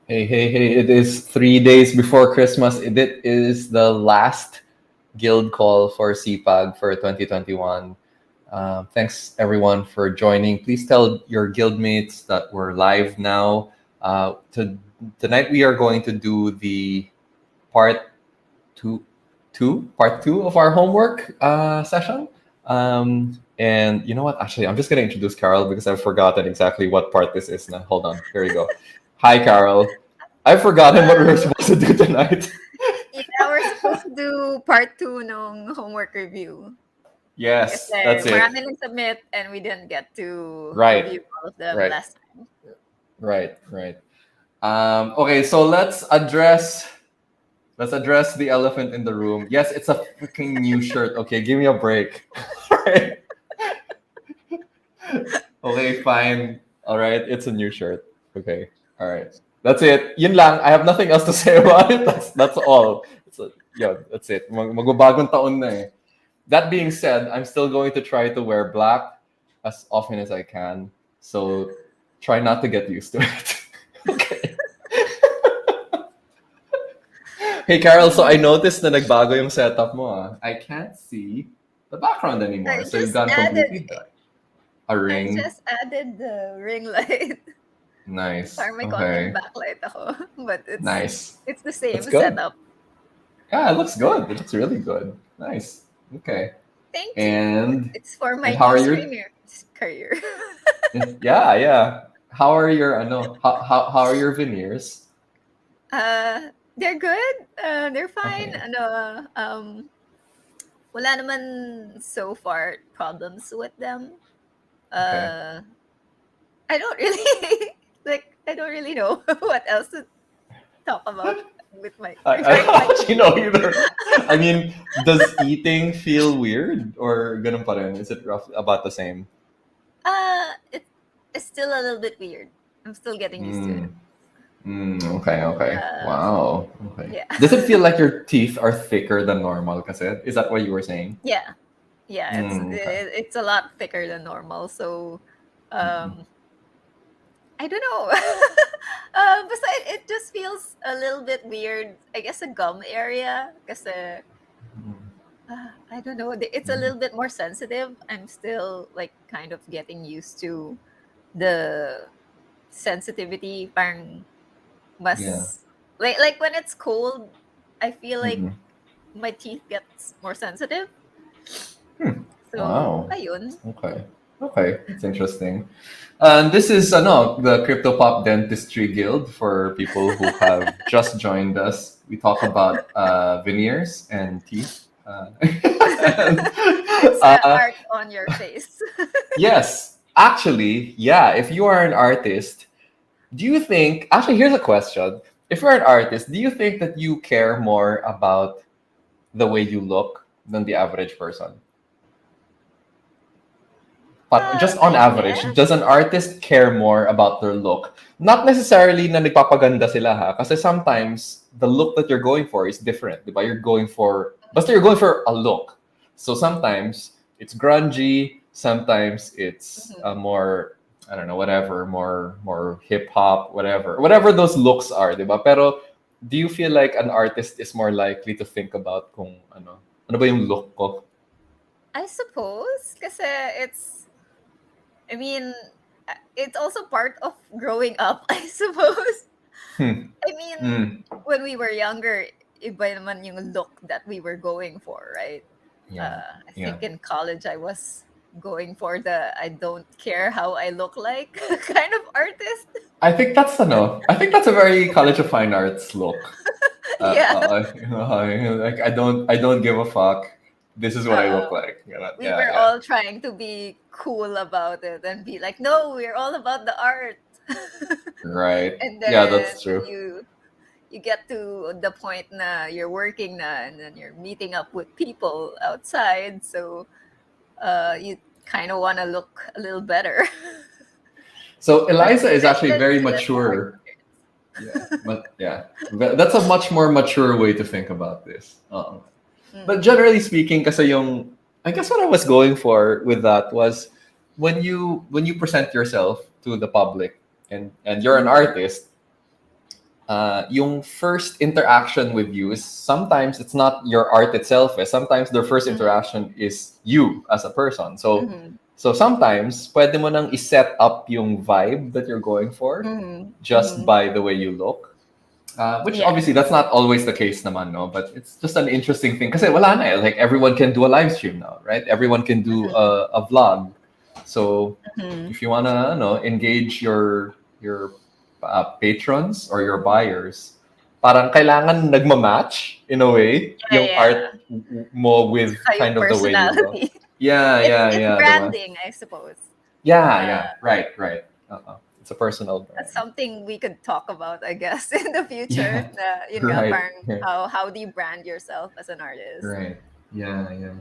Hey. It is 3 days before Christmas. It is the last guild call for CPAG for 2021. Thanks everyone for joining. Please tell your guildmates that we're live now. Tonight we are going to do the part two, part two of our homework session. And you know what? Actually, I'm just going to introduce Carol because I've forgotten exactly what part this is now. Hold on. Here we go. Hi, Carol. I've forgotten what we were Hello. supposed to do tonight. Yeah, we're supposed to do part two ng homework review. Yes, Kasi that's it. marami nag-submit and we didn't get to Right, review all of them right, last time. right. Okay, so let's address the elephant in the room. Yes, it's a freaking new shirt. Okay, give me a break. Right. Okay, fine. All right, it's a new shirt. Okay, all right. That's it. Yun lang. I have nothing else to say about it. That's all. Yeah, that's it. Magbabagong taon na eh. That being said, I'm still going to try to wear black as often as I can. So try not to get used to it. Okay. Hey Carol, so I noticed na nagbago yung setup mo. I can't see the background anymore. I So you've just gone completely added dark. A I ring. just added the ring light. Nice. Parang may konting Okay. backlight ako. But Nice. it's the That's same good. setup. Yeah, it looks good. It looks really good. Nice. Okay. Thank you. And It's for and my how new are your streamer career. yeah. How are your how are your veneers? They're good. They're fine. Okay. Wala naman so far problems with them. Okay. Uh, I don't really I don't really know what else to talk about with my I regarding my don't actually teeth. know either. I mean, does eating feel weird or ganun pa rin? Is it roughly about the same? It's still a little bit weird. I'm still getting used to it. Mm, okay. Uh, Wow. Okay. yeah, Does it feel like your teeth are thicker than normal? Kasi is that what you were saying? yeah, yeah. Okay. It's a lot thicker than normal. So, Mm-mm. um, I don't know. Besides, it just feels a little bit weird. I guess the gum area, because I don't know. It's a Mm-mm. little bit more sensitive. I'm still like kind of getting used to the sensitivity. Parang Yeah. mas like when it's cold, I feel like Mm-mm. my teeth gets more sensitive. Hmm. So Wow. ayun. Okay. Okay. That's interesting. And this is the Crypto Pop Dentistry Guild for people who have just joined us. We talk about veneers and teeth. And, It's uh, art on your face. yes, actually, yeah. If you are an artist, do you think? Actually, here's a question: if you're an artist, do you think that you care more about the way you look than the average person? But just on I average, does guess. an artist care more about their look? Not necessarily na nagpapaganda sila ha. Kasi sometimes the look that you're going for is different. Diba? You're going for a look. So sometimes it's grungy. Sometimes it's Mhm. more, I don't know, whatever, more hip hop, whatever those looks are. Diba? Pero do you feel like an artist is more likely to think about kung ano ba yung look ko? I suppose kasi I mean it's also part of growing up, I suppose. Hmm. I mean, Mm. when we were younger, iba naman yung look that we were going for, right? Yeah. I Yeah. think in college I was going for the I don't care how I look like kind of artist. I think that's a very College of Fine Arts look. Yeah. Like I don't give a fuck. This is what I Uh, look like. we Yeah, were yeah. all trying to be cool about it and be like, no, we're all about the art. Right. And Yeah, then that's true. you get to the point na you're working na and then you're meeting up with people outside, so you kind of want to look a little better. So Or Eliza is actually then very be less awkward. mature. Yeah, but yeah, that's a much more mature way to think about this. But Mm. generally speaking, kasi I guess what I was going for with that was when you present yourself to the public and you're an Mhm. artist, yung first interaction with you is sometimes it's not your art itself. Sometimes their first Mhm. interaction is you as a person. So Mhm. sometimes pwede mo nang i-set up yung vibe that you're going for Mhm. just Mhm. by the way you look. Which Yeah. obviously that's not always the case naman, no? But it's just an interesting thing. Kasi wala na eh. Like everyone can do a live stream now, right? Everyone can do Mhm. a vlog. So Mhm. if you wanna, engage your patrons or your buyers, parang kailangan nagmamatch in a way Yeah, yung art yeah. mo with Saka yung kind of the way you look. personality. Yeah, yeah, It's yeah, diba? branding, I suppose. Yeah, Uh, yeah, right, right. It's a personal that's brand. something we could talk about, I guess, in the future. Yeah, Na, yun nga, right, parang right. how do you brand yourself as an artist? Right. Yeah, yeah.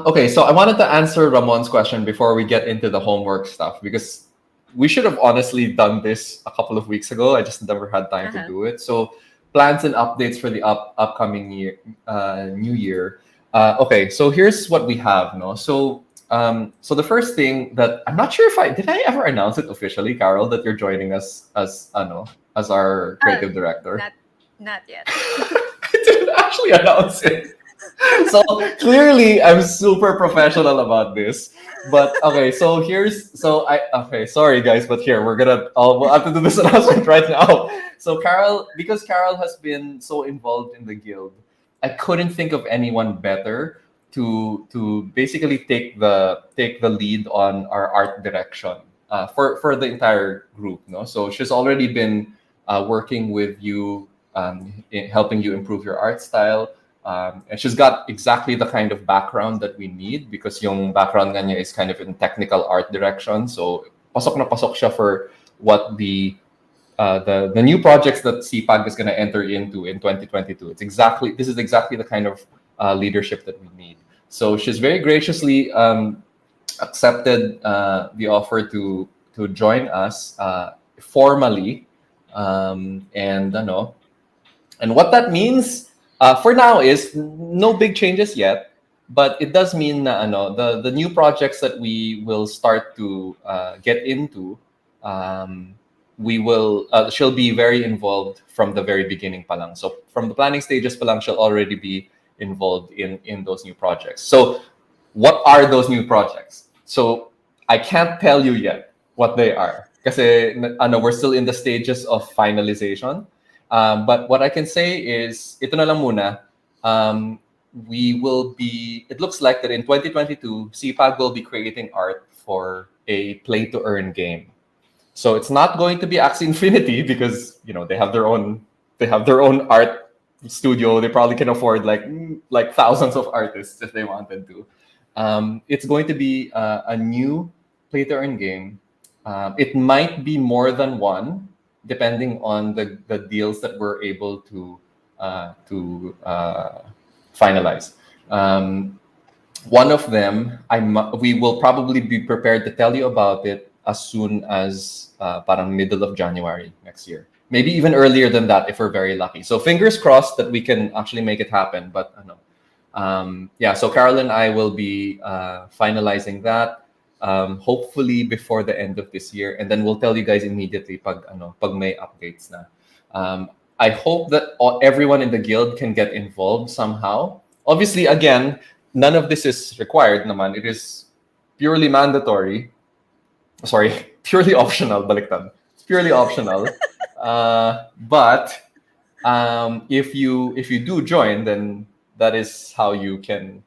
Okay, so I wanted to answer Ramon's question before we get into the homework stuff because we should have honestly done this a couple of weeks ago. I just never had time to Uh-huh. do it. So plans and updates for the upcoming year, new year. Okay, so here's what we have. No, so the first thing that I'm not sure if I ever announce it officially, Carol, that you're joining us as our Uh, creative director. not not yet. I didn't actually announce it. So clearly I'm super professional about this. But okay, so okay, sorry guys, but here we'll have to do this announcement right now. So because Carol has been so involved in the guild, I couldn't think of anyone better to basically take the lead on our art direction for the entire group. No, so she's already been working with you, in helping you improve your art style. And she's got exactly the kind of background that we need because yung background nga niya is kind of in technical art direction. So pasok na pasok siya for what the new projects that CPAG is going to enter into in 2022. This is exactly the kind of leadership that we need. So she's very graciously accepted the offer to join us formally, and and what that means for now is no big changes yet, but it does mean na the new projects that we will start to get into, um, she'll be very involved from the very beginning pa lang. So from the planning stages pa lang, she'll already be involved in those new projects. So what are those new projects? So I can't tell you yet what they are kasi we're still in the stages of finalization. But what I can say is, ito na lang muna. It looks like that in 2022, CPAG will be creating art for a play to earn game. So it's not going to be Axie Infinity because they have their own art studio. They probably can afford like thousands of artists if they wanted to. It's going to be a new play to earn game. It might be more than one, depending on the deals that we're able to finalize. One of them, we will probably be prepared to tell you about it as soon as parang middle of January next year. Maybe even earlier than that if we're very lucky. So fingers crossed that we can actually make it happen. But yeah, so Carol and I will be finalizing that, hopefully before the end of this year, and then we'll tell you guys immediately pag may updates na. I hope that everyone in the guild can get involved somehow. Obviously, again, none of this is required naman. It is purely mandatory. Sorry, purely optional. Baliktad. It's purely optional. But if you do join, then that is how you can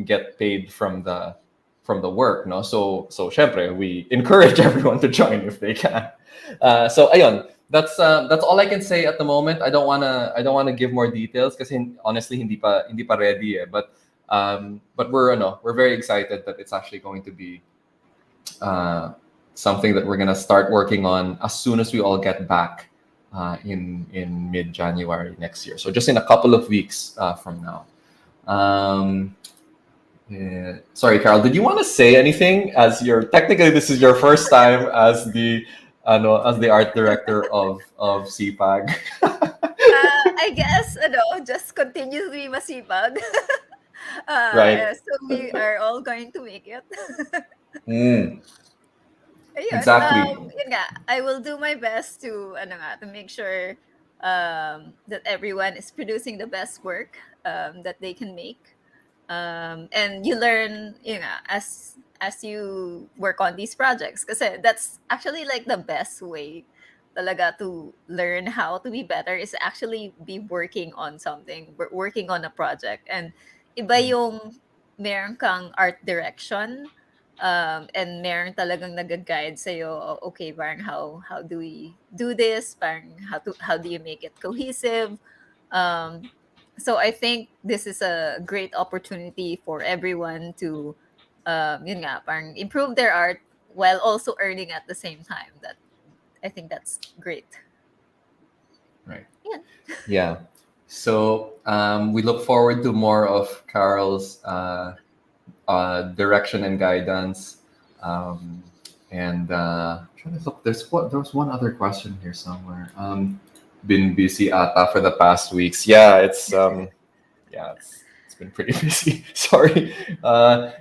get paid from the work. No, so syempre, we encourage everyone to join if they can. So ayun, that's all I can say at the moment. I don't wanna give more details because honestly hindi pa ready eh. But we're very excited that it's actually going to be uh, something that we're gonna start working on as soon as we all get back in mid January next year. So just in a couple of weeks from now. Um, yeah. Sorry, Carol. Did you want to say anything? Technically this is your first time as the art director of CPAG. I guess, just continue to be masipag. Right. So we are all going to make it. Mm, Ayun, exactly. yun nga, I will do my best to, to make sure that everyone is producing the best work that they can make. And you learn, as you work on these projects, kasi that's actually like the best way talaga to learn how to be better, is actually be working on something, working on a project. And iba Mm. yung meron kang art direction, and meron talagang nag-guide sa'yo, okay, parang how do we do this, parang how do you make it cohesive. So I think this is a great opportunity for everyone to, yun nga, parang improve their art while also earning at the same time. That I think that's great. Right. Yeah. Yeah. So we look forward to more of Carol's direction and guidance. Um, and trying to look, there's one other question here somewhere. Been busy ata for the past weeks. It's been pretty busy. Sorry.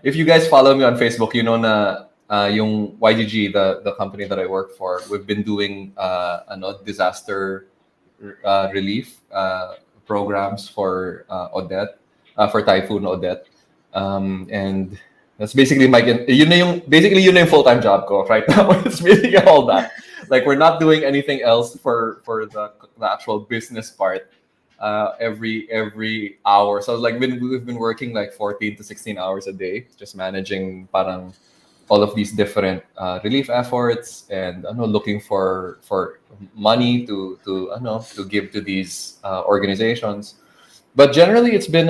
If you guys follow me on Facebook, you know na yung YGG, the company that I work for, we've been doing disaster relief programs for Odette, for Typhoon Odette. And that's basically yun na yung full-time job ko right now. It's basically all that. Like we're not doing anything else for the actual business part every hour. So like we've been working like 14 to 16 hours a day, just managing parang all of these different relief efforts, and looking for money to give to these organizations. But generally, it's been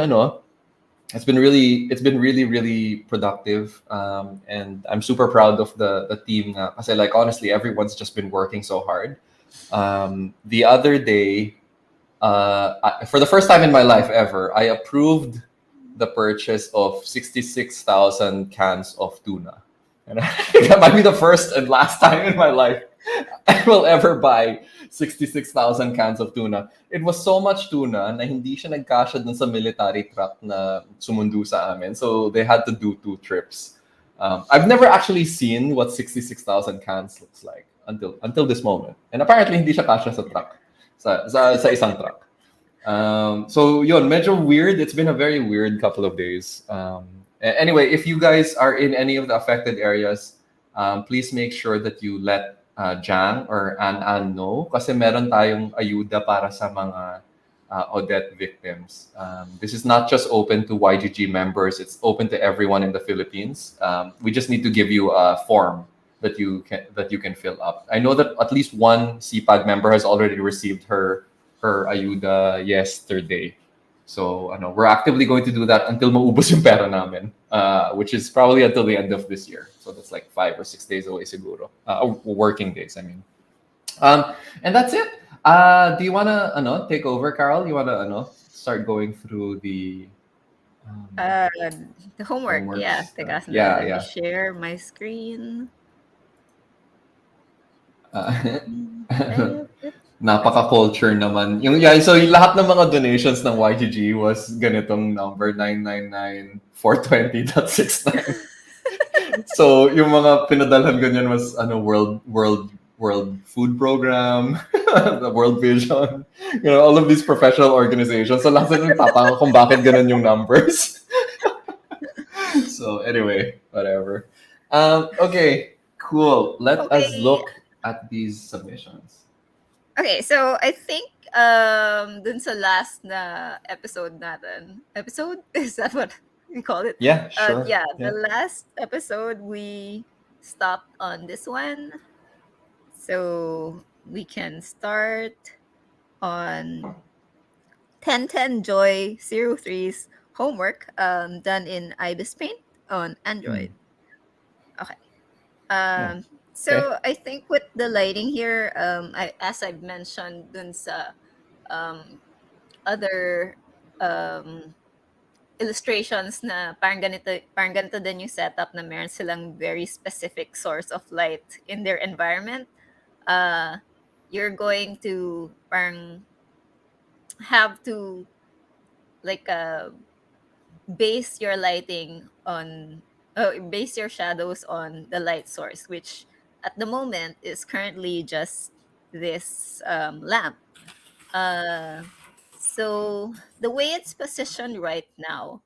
really really productive, and I'm super proud of the team. Kasi like honestly, everyone's just been working so hard. The other day, for the first time in my life ever, I approved the purchase of 66,000 cans of tuna. And I think that might be the first and last time in my life I will ever buy 66,000 cans of tuna. It was so much tuna na hindi siya nagkasya dun sa military truck na sumundo sa amin. So they had to do 2 trips. I've never actually seen what 66,000 cans looks like until this moment. And apparently hindi siya kasya sa truck. Sa isang truck. So yun, medyo weird. It's been a very weird couple of days. Anyway, if you guys are in any of the affected areas, please make sure that you let Jang or An know, kasi meron tayong ayuda para sa mga Odette victims. This is not just open to YGG members, it's open to everyone in the Philippines. We just need to give you a form that you can fill up. I know that at least one CPAG member has already received her ayuda yesterday. So we're actively going to do that until maubos yung pera namin, which is probably until the end of this year. So that's like 5 or 6 days away siguro. Working days, I mean. And that's it. Do you want to take over, Carol? You want to start going through the Uh, the homework, homework yeah. stuff? Teka, Yeah, let me yeah. share my screen. Uh, Napaka-culture naman. So yung lahat ng mga donations ng YGG was ganitong number 999,420.69. So yung mga pinadalhan ganyan was World Food Program, the World Vision, all of these professional organizations. So lahat sila nagtataka kung bakit ganun yung numbers. So anyway, whatever. Okay, cool. Let us Okay. look at these submissions. Okay, so I think dun sa last na episode natin. Episode? Is that what we call it? Yeah, sure. Yeah, Yeah. the last episode we stopped on this one. So we can start on 1010 Joy 03's homework done in Ibis Paint on Android. Okay. Yeah. So I think with the lighting here, as I've mentioned dun sa other illustrations, na parang ganito din yung setup, na meron silang very specific source of light in their environment. You're going to parang have to like base your lighting on base your shadows on the light source, which at the moment is currently just this lamp. Uh, so the way it's positioned right now,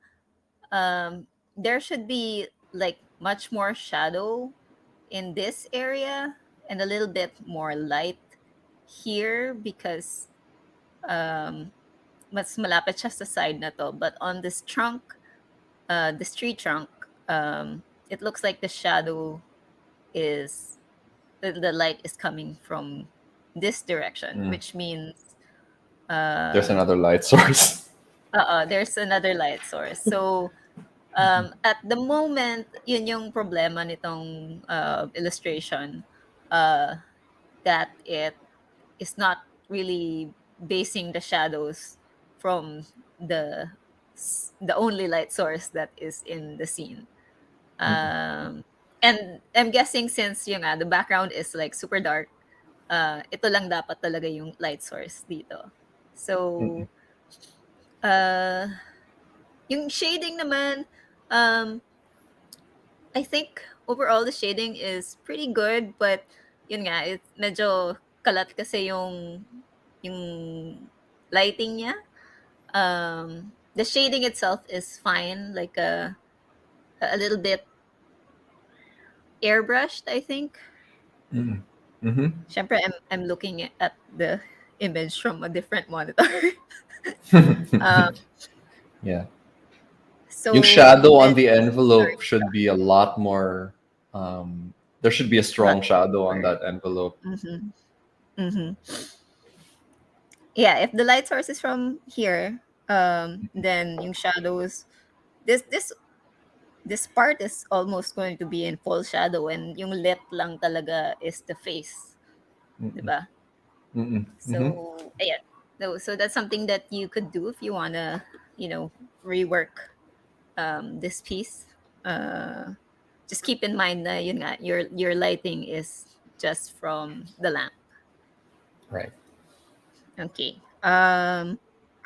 there should be like much more shadow in this area and a little bit more light here because mas malapit siya sa side na to. But on this trunk, this tree trunk, it looks like the shadow is the light is coming from this direction, Mm. which means There's uh, another light source. there's another light source. So at the moment, yun yung problema nitong illustration, uh, that it is not really basing the shadows from the the only light source that is in the scene. Mm-mm. And I'm guessing since yung the background is like super dark, ito lang dapat talaga yung light source dito. Mm-mm. So, uh, yung shading naman, um, I think overall the shading is pretty good, but yun nga, it's medyo kalat kasi yung lighting niya. The shading itself is fine, like a little bit airbrushed, I think. Mm-mm. Mm-hmm. Syempre, I'm looking at the image from a different monitor. um, Yeah. Yung so shadow on med the envelope sorry, should be a lot more. There should be a a lot strong shadow on more. that envelope. Mhm, mhm. Yeah, if the light source is from here, then yung shadows, this this this part is almost going to be in full shadow, and yung lit lang talaga is the face, di Mm-mm. ba? Mm-mm. Mm-hmm. So, ayan. So that's something that you could do if you wanna, rework this piece. Just keep in mind na yun nga, your lighting is just from the lamp. Right. Okay.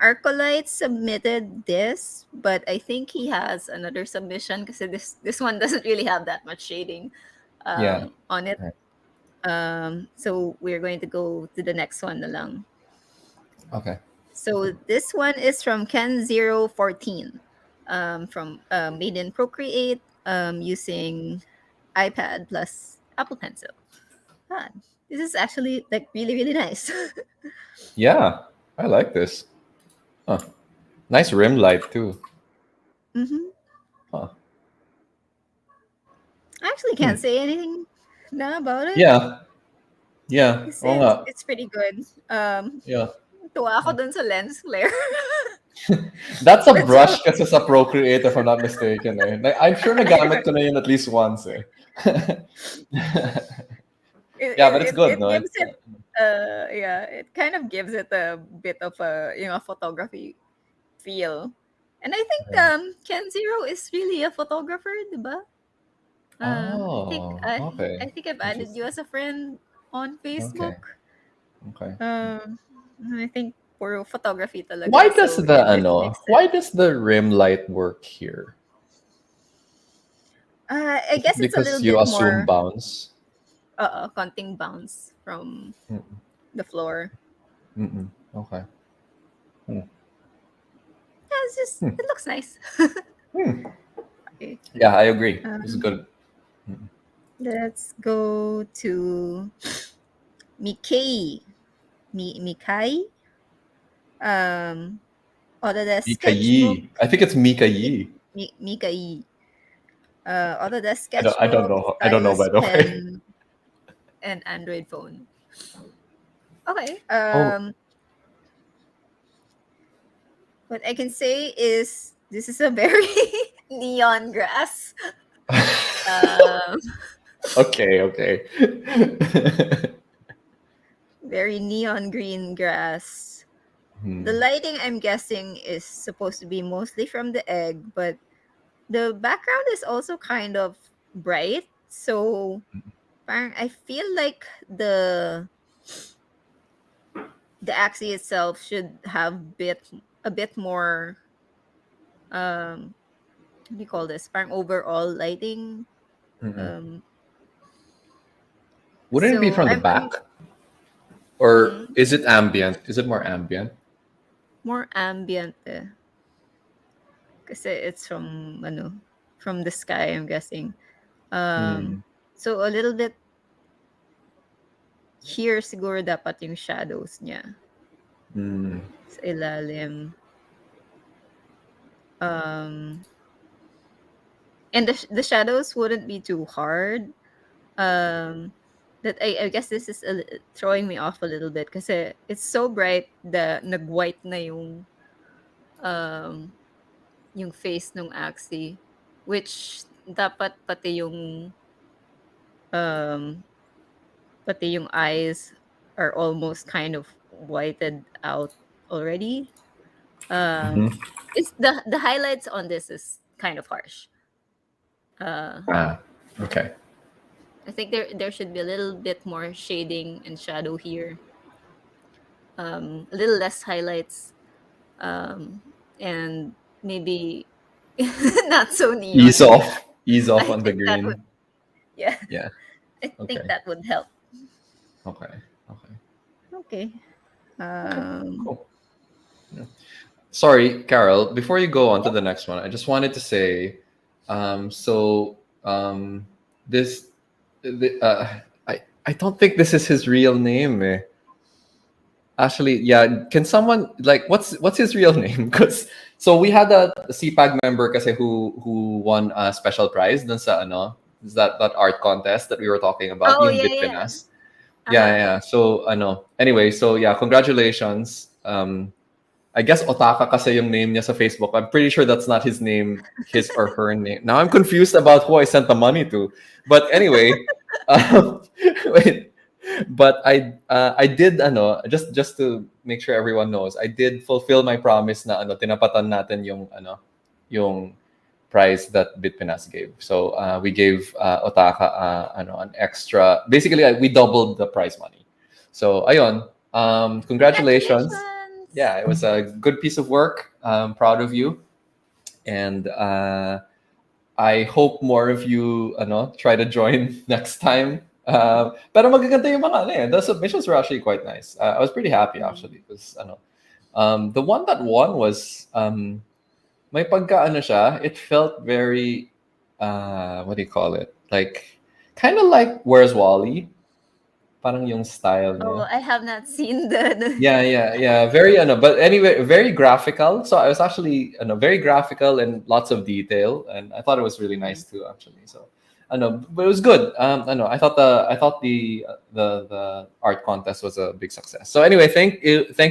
Arcolite submitted this, but I think he has another submission because this one doesn't really have that much shading Yeah. on it. Right. So we're going to go to the next one na lang. Okay. So this one is from Ken014, from made in Procreate, using iPad plus Apple Pencil. Ah, this is actually like really really nice. Yeah. I like this. Huh. Nice rim light too. hmm Huh. I actually Hmm. can't say anything na about it. Yeah. Yeah. Kasi Oo nga. it's pretty good. Yeah. Tuwa ako dun sa lens flare. That's a That's all. brush kasi sa Procreate if I'm not mistaken eh. Like, I'm sure nagamit ko na yun at least once eh. it, Yeah, but it, it's it, good, it no? gives it yeah, it kind of gives it a bit of a photography feel. And I think Right. Ken Zero is really a photographer, diba? I think Oh, okay. I think I've added you Interesting. as a friend on Okay. Facebook. Okay. Um I think puro photography Why talaga, does so the it makes why sense. does the rim light work here? I Is it guess it's a because little you bit assume more bounce? counting bounce from Mm-mm. the floor. Mm-mm. Okay. Hmm. Yeah, it's just Hmm. it looks nice. Hmm. Okay. Yeah, I agree. This is Um, good. Mm-mm. let's go to Mikai. Mikai. Um, Autodesk Mika Sketchbook. Yi. I think it's Mika Yi. Mikai. Autodesk I don't Sketchbook, know. I don't know by stylus the way. pen, and Android phone. Okay. Oh. What I can say is this is a very neon grass. Um, Okay, okay. very neon green grass. The Hmm. lighting, I'm guessing, is supposed to be mostly from the egg, but the background is also kind of bright. So parang I feel like the axis itself should have a bit more what do you call this? Parang overall lighting. Mm-mm. Um Wouldn't it be so from the I'm back? Or Mm, is it ambient? Is it more ambient? more ambient kasi it's from from the sky, I'm guessing. Hmm. So a little bit here siguro dapat yung shadows niya Hmm. sa ilalim. Um, and the shadows wouldn't be too hard. Um, that I guess this is throwing me off a little bit kasi it's so bright the nag-white na um yung face nung Axie, which dapat um pati yung eyes are almost kind of whited out already. Um, Mhm. it's the highlights on this is kind of harsh. Uh, Ah, okay. I think there should be a little bit more shading and shadow here. A little less highlights, um, and maybe not so Ease neon. off. Ease off I on the think that would, green. yeah, Yeah. I think Okay. that would help. Okay. Okay. Okay. Okay. Um, Cool. Yeah. Sorry, Carol. Before you go on to yeah. the next one, I just wanted to say, so this, I don't think this is his real name. Eh. Actually, yeah. Can someone like what's his real name? Because so we had a CPAG member kasi who won a special prize dun sa ano, is that art contest that we were talking about, Oh yung yeah, yeah. Bitpinas. Yeah, Uh-huh. yeah. So ano, anyway, so yeah, congratulations. I guess Otaka kasi yung name niya sa Facebook. I'm pretty sure that's not his name, his or her name. Now I'm confused about who I sent the money to. But anyway, um, wait. But I did ano just to make sure everyone knows, I did fulfill my promise na ano tinapatan natin yung prize that Bitpinas gave. So we gave Otaka an extra. Basically, we doubled the prize money. So ayun, congratulations. Congratulations. Yeah, it was a good piece of work. I'm proud of you, and I hope more of you try to join next time. Pero magaganda yung mga the submissions were actually quite nice. I was pretty happy Mhm. actually because the one that won was may pagka siya, it felt very what do you call it? Like kind of like Where's Wally? Parang yung style Oh, niya. I have not seen the Yeah, yeah, yeah. Very, but anyway, very graphical. So I was actually, very graphical and lots of detail, and I thought it was really Mhm. nice too, actually. So, I know, but it was good. I know. I thought the art contest was a big success. So anyway, thank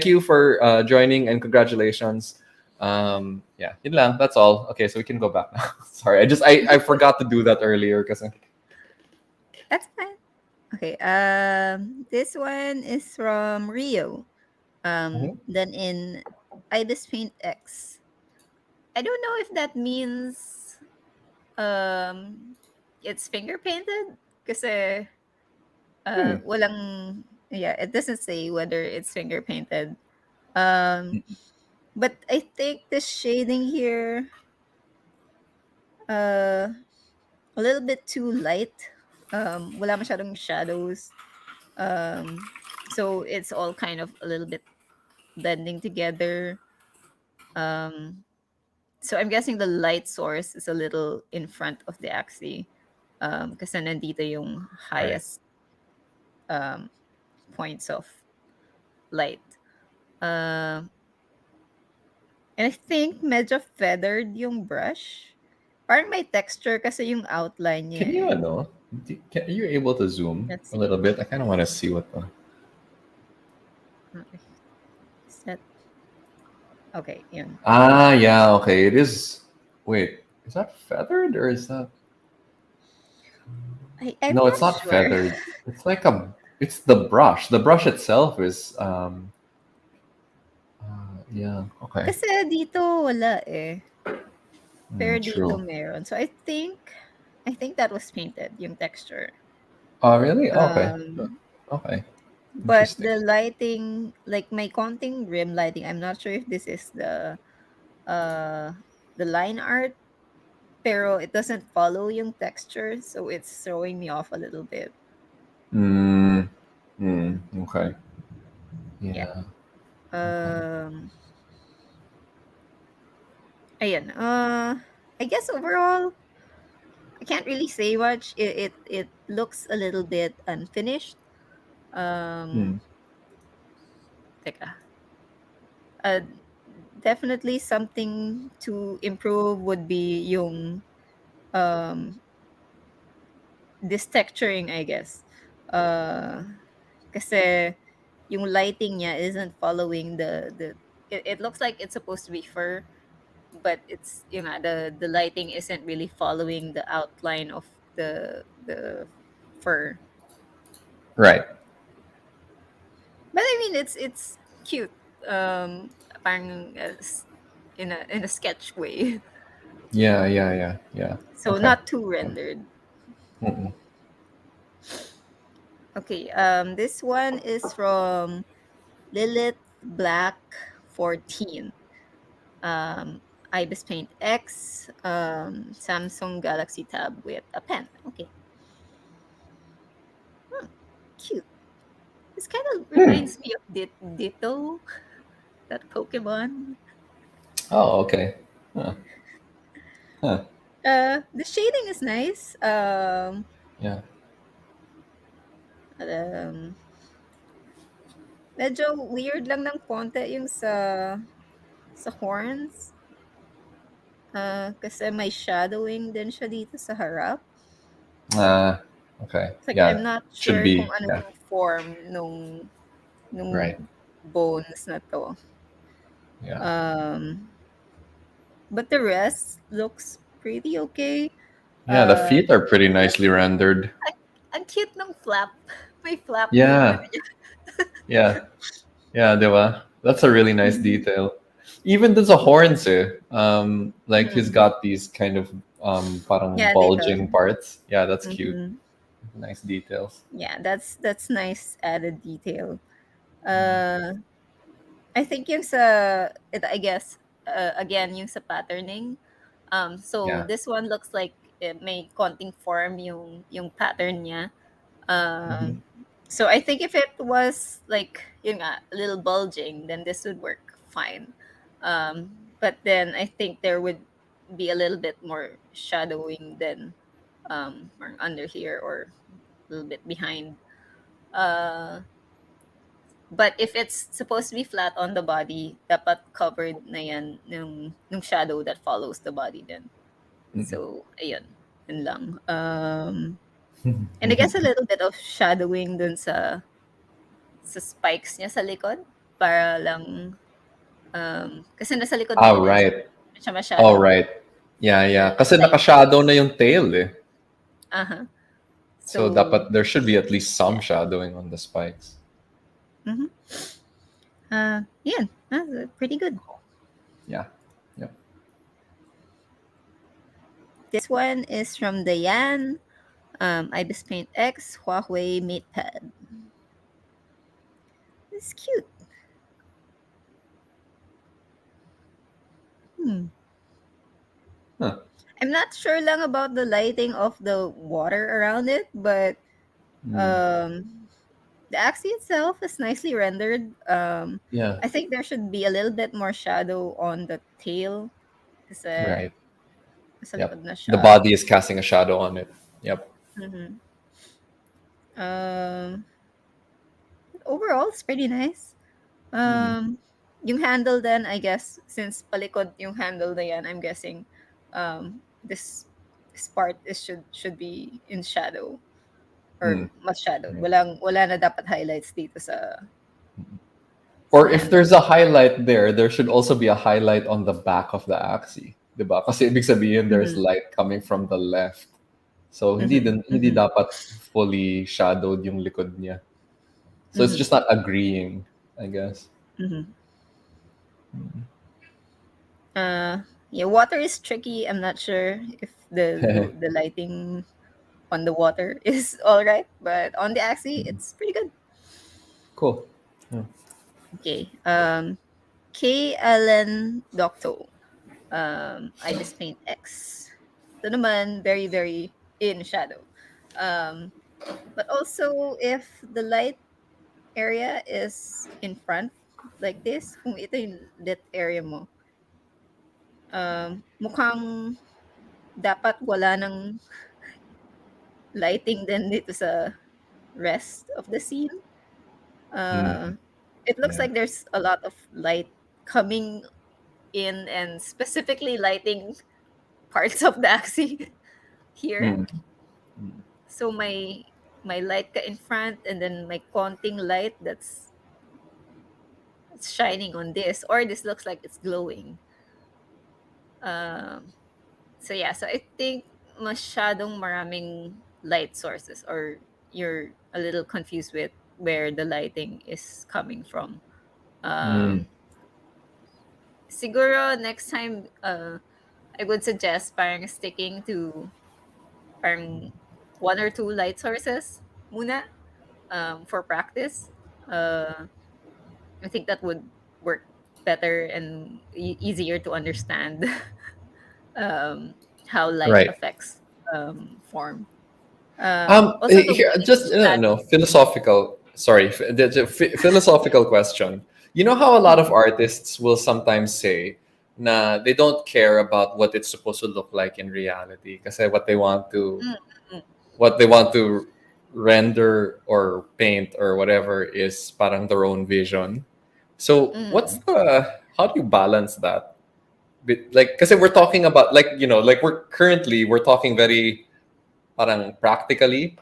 you for joining and congratulations. Yeah, yun lang. That's all. Okay, so we can go back now. Sorry, I forgot to do that earlier because. That's fine. Okay. This one is from Rio. Then in Ibis Paint X. I don't know if that means it's finger painted kasi Hmm. walang, yeah, it doesn't say whether it's finger painted. Um but I think the shading here uh a little bit too light. Wala masyadong shadows. So it's all kind of a little bit blending together. Um, so I'm guessing the light source is a little in front of the axis. Kasi nandito yung Right. highest um, points of light. Um, and I think medyo feathered yung brush. Parang may texture kasi yung outline niya Can you eh. are you able to zoom Let's a little see. bit? I kind of want to see what the. Okay. Is that okay? Yun. Ah, yeah, okay. It is. Wait, is that feathered or is that? I'm No, it's not not sure. feathered. It's like a. It's the brush. The brush itself is. Yeah. Okay. Kasi dito wala eh. Pero dito True. meron. So I think that was painted, yung texture. Oh, really? Oh, okay. Um, Okay. but Interesting. the lighting, like my counting rim lighting, I'm not sure if this is uh the line art, pero it doesn't follow yung texture, so it's throwing me off a little bit. Mm, okay. Yeah. Yeah. Okay. Ayan. I guess overall, I can't really say much. It looks a little bit unfinished. Hmm. Um, teka. Uh, Definitely something to improve would be yung um this texturing, I guess. Kasi yung lighting niya isn't following the it looks like it's supposed to be fur, but it's the lighting isn't really following the outline of the fur. Right. But I mean it's cute. Parang in a sketch way. Yeah. Yeah. Yeah. Yeah. So Okay. not too rendered. Mm-mm. Okay, this one is from Lilith Black 14. Um, Ibis Paint X, Samsung Galaxy Tab with a pen. Okay, hmm, cute. This kind of Hmm. reminds me of Ditto, that Pokemon. Oh, okay. Huh. Huh. The shading is nice. Yeah. Um, Medyo weird lang ng konti yung sa horns. Kasi may shadowing din siya dito sa harap. Okay. It's like Yeah. I'm not Should sure kung be. ano Yeah. yung form nung Right. bones na 'to. Yeah. Um, but the rest looks pretty okay. Yeah. The Uh, feet are pretty nicely rendered. ang ang cute ng flap. May flap yung ano Yeah. niya. Yeah. Yeah. Diba? That's a really nice Mhm, detail. Even there's a horns eh. Like he's mhm. got these kind of parang Yeah, dito. bulging parts. Yeah, that's cute. Mhm. Nice details. Yeah, that's nice added detail. Uh, I think yung I guess, again, yung sa patterning. So Yeah. this one looks like may konting form yung pattern niya. Hmm. So I think if it was like yun nga, a little bulging, then this would work fine. But then I think there would be a little bit more shadowing than or under here or a little bit behind. Uh, but if it's supposed to be flat on the body, dapat covered na yan nung shadow that follows the body then. So, ayun. Yun lang. And I guess a little bit of shadowing dun sa spikes niya sa likod para lang kasi nasa likod Ah, naman yan right. siya Oh, masyadong right. Yeah, yeah. Kasi lighting. naka-shadow na yung tail eh. Uh-huh. So So, dapat there should be at least some yeah. shadowing on the spikes. Mm-hmm. Yeah, pretty good. Yeah. Yeah. This one is from Diane. Ibis Paint X Huawei MatePad. It's cute. Hmm. Huh. I'm not sure lang about the lighting of the water around it, but Hmm. um, the axis itself is nicely rendered. Yeah. I think there should be a little bit more shadow on the tail kasi Right. nasa Yep. likod na The siya. body is casting a shadow on it. Yep. Mhm. Um, Overall, it's pretty nice. Hmm. Yung handle then, I guess, since palikod yung handle na yan, I'm guessing this part should be in shadow Hmm. or mas shadowed. Right. Wala na dapat highlights dito sa Or if handle. there's a highlight there, there should also be a highlight on the back of the axis. Diba? Kasi ibig sabihin there's Mhm, light coming from the left. So mhm, hindi mhm, dapat fully shadowed yung likod niya. So it's mhm, just not agreeing, I guess. mhm. Yeah, water is tricky. I'm not sure if the lighting on the water is all right, but on the axis, it's pretty good. Cool. Yeah. Okay. K. Allen Docto. Ibis Paint X. Ito naman, very, very in shadow. Um, but also, if the light area is in front like this, kung ito yung lit area mo, mukhang dapat wala ng lighting din dito sa rest of the scene. Uh, Mm, it looks yeah. like there's a lot of light coming in and specifically lighting parts of the axis here. Mm, mm, So my light ka in front and then my konting light that's shining on this, or this looks like it's glowing. Um, so yeah, so I think masyadong maraming light sources, or you're a little confused with where the lighting is coming from. mm, Um, Siguro next time, I would suggest parang sticking to parang one or two light sources muna, for practice. Uh, I think that would work better and easier to understand um, how light right. affects form. Also, the Here, way just no shadow. philosophical. Sorry, philosophical question. You know how a lot of Mm, artists will sometimes say, "Na they don't care about what it's supposed to look like in reality, because mm, mm, what they want to render or paint or whatever is parang their own vision." So, what's mm, the how do you balance that? Like, because we're talking about like like we're talking very parang practically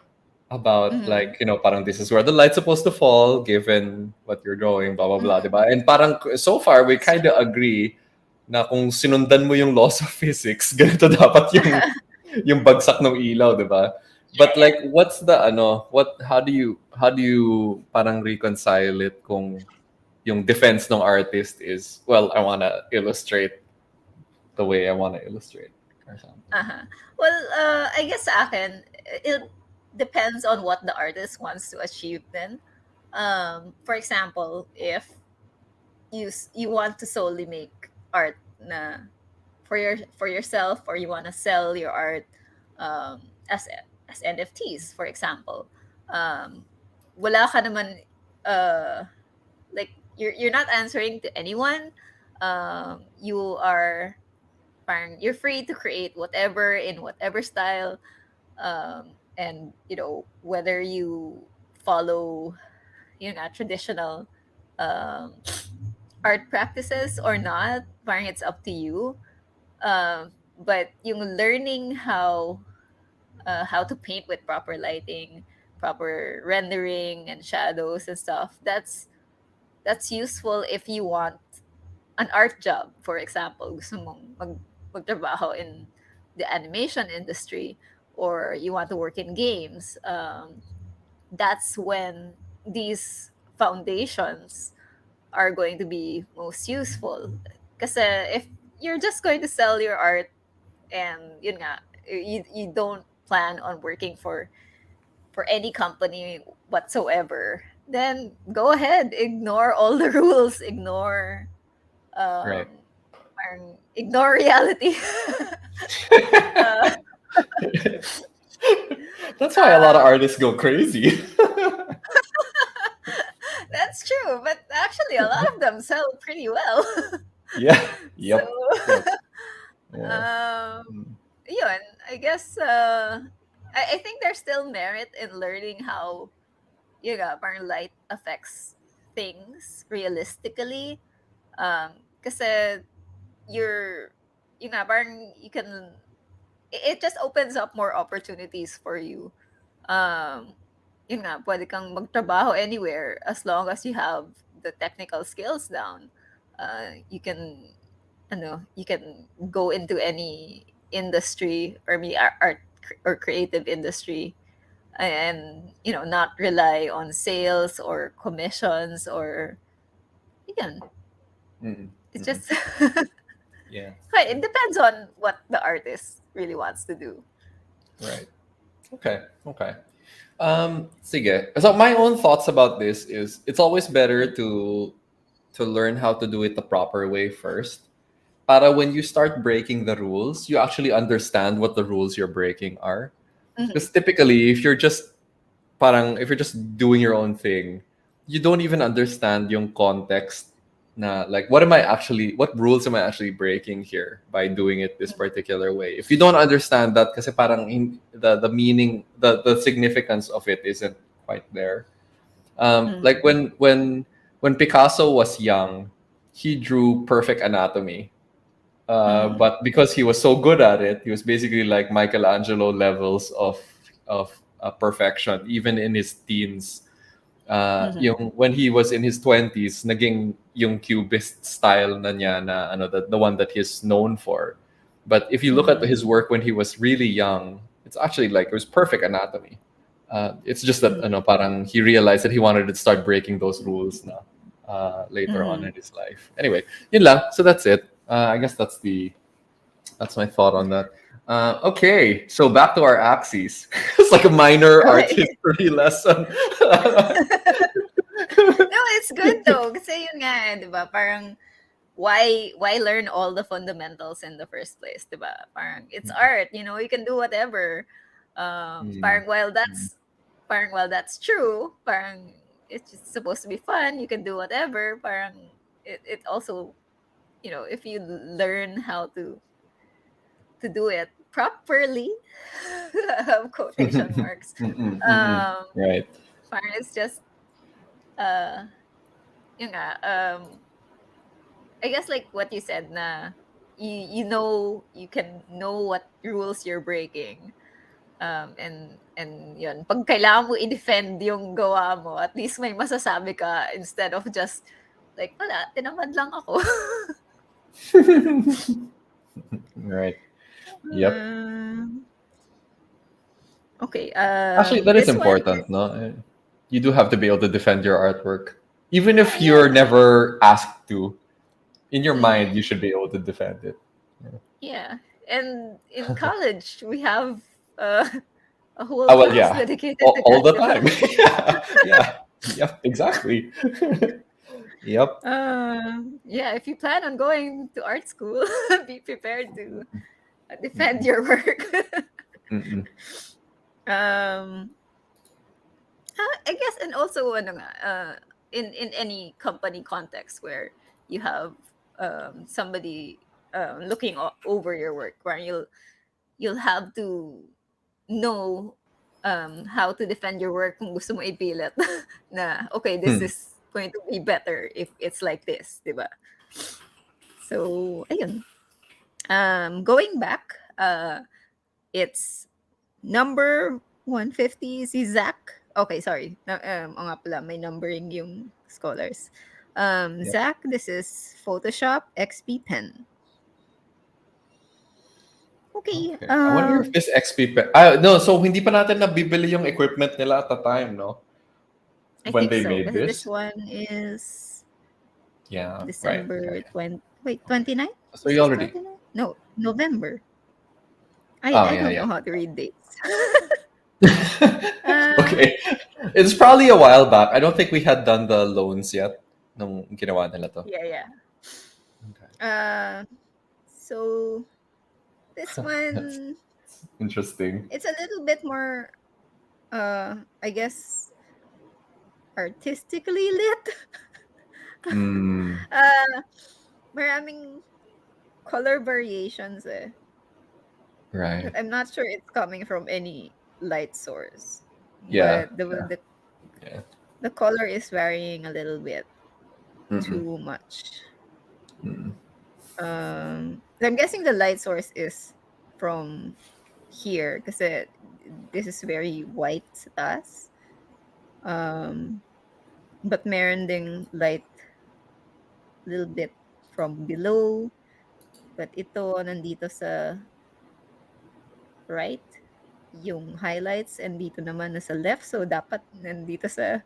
about mm, like parang this is where the light's supposed to fall given what you're drawing, blah blah blah, mm. diba? And parang so far we That's kind true. of agree na kung sinundan mo yung laws of physics ganito dapat yung bagsak ng ilaw, diba? Yeah, But yeah. like what's the how do you parang reconcile it kung yung defense ng artist is, well, I want to illustrate the way I want to illustrate or something. Uh-huh. Well, I guess sa akin, it depends on what the artist wants to achieve then. For example, if you want to solely make art na for yourself, or you want to sell your art as NFTs, for example. Wala ka naman, like you're not answering to anyone. You are parang you're free to create whatever in whatever style, and whether you follow traditional um, art practices or not, parang it's up to you. But yung learning how to paint with proper lighting, proper rendering and shadows and stuff, that's useful if you want an art job. For example, gusto mong magtrabaho in the animation industry, or you want to work in games. That's when these foundations are going to be most useful. Because if you're just going to sell your art, and yun nga, you don't plan on working for any company whatsoever, then go ahead, ignore all the rules, Right. um ignore reality. uh, That's why a lot of um, artists go crazy. that's true, but actually a lot of them sell pretty well. Yeah. So Yep. Yep. Yeah. um Mm. yun, I guess I think there's still merit in learning how parang light affects things realistically. Kasi you're parang you can it just opens up more opportunities for you. um Pwede kang magtrabaho anywhere as long as you have the technical skills down. You can you can go into any industry, or maybe art or creative industry, and not rely on sales or commissions, or again, Mm. it's Mm. just Yeah. right, it depends on what the artist really wants to do. Right. Okay. Okay. Sige. So my own thoughts about this is it's always better Mm, to learn how to do it the proper way first. Para when you start breaking the rules, you actually understand what the rules you're breaking are. mhm, Because typically, if you're just doing your own thing, you don't even understand yung context na like what rules am I actually breaking here by doing it this particular way. If you don't understand that kasi parang the meaning, the significance of it isn't quite there. Like Mm-hmm. when Picasso was young, he drew perfect anatomy. Mm-hmm. But because he was so good at it, he was basically like Michelangelo levels of perfection, even in his teens. Mm-hmm. Yung when he was in his 20s, naging yung cubist style na niya na ano, the one that he's known for. But if you look at Mm-hmm. his work when he was really young, it's actually like it was perfect anatomy. It's just that ano, parang he realized that he wanted to start breaking those rules na later on Mm-hmm. in his life. Anyway, yun lang. So that's it. I guess that's my thought on that. Okay, so back to our axes. It's like a minor art Okay. history lesson. No, it's good though. Kasi yun nga, di ba? Parang, why learn all the fundamentals in the first place, di ba? Parang, it's art, you can do whatever. Mm, Parang while that's true, parang, it's just supposed to be fun, you can do whatever. Parang, it also, if you learn how to do it properly, quotation marks, um, right. parang it's just, uh, yun nga, I guess like what you said na you can know what rules you're breaking. And yun, pag kailangan mo i-defend yung gawa mo, at least may masasabi ka instead of just like, wala, tinamad lang ako. Right. Yep. Um, okay, Actually, that is this one important, is, no? You do have to be able to defend your artwork. Even if you're yeah, never asked to, in your mind, you mm, should be able to defend it. yeah. And in college, we have uh, a whole Oh, well, class yeah. dedicated to All that, the diba? time. Yeah. Yeah. Yep. Exactly. Yep. Yeah, if you plan on going to art school, be prepared to defend your work. Mm-mm. um, I guess, and also, ano nga, in any company context where you have somebody looking over your work, where you'll have to know how to defend your work kung gusto mo ipilit na, okay, this Hmm. is going to be better if it's like this, di ba? So, ayun. Going back, it's number 150, si Zach. Okay, sorry. O nga pala, may numbering yung scholars. Yep. Zach, this is Photoshop XP Pen. Okay. Okay. I wonder if this XP no, so hindi pa natin nabibili yung equipment nila at the time, no? I When think they so. made Kasi this this. one is Yeah, right. Yeah, December yeah. 20. Wait, 29? So Is you this already. 29? No, November. I, Oh, I yeah, don't know yeah. how to read dates. uh, Okay. It's probably a while back. I don't think we had done the loans yet nung ginawa nila to. yeah, yeah. Okay. So this That's one, interesting. it's a little bit more, I guess, artistically lit. Mm, uh, Maraming color variations eh. right. But I'm not sure it's coming from any light source. Yeah. But the Yeah. the, Yeah. the color is varying a little bit Mm-mm. too much. Mm-mm. I'm guessing the light source is from here because this is very white sa taas. But meron ding light little bit from below. But ito nandito sa right, yung highlights, and dito naman nasa left. So dapat nandito sa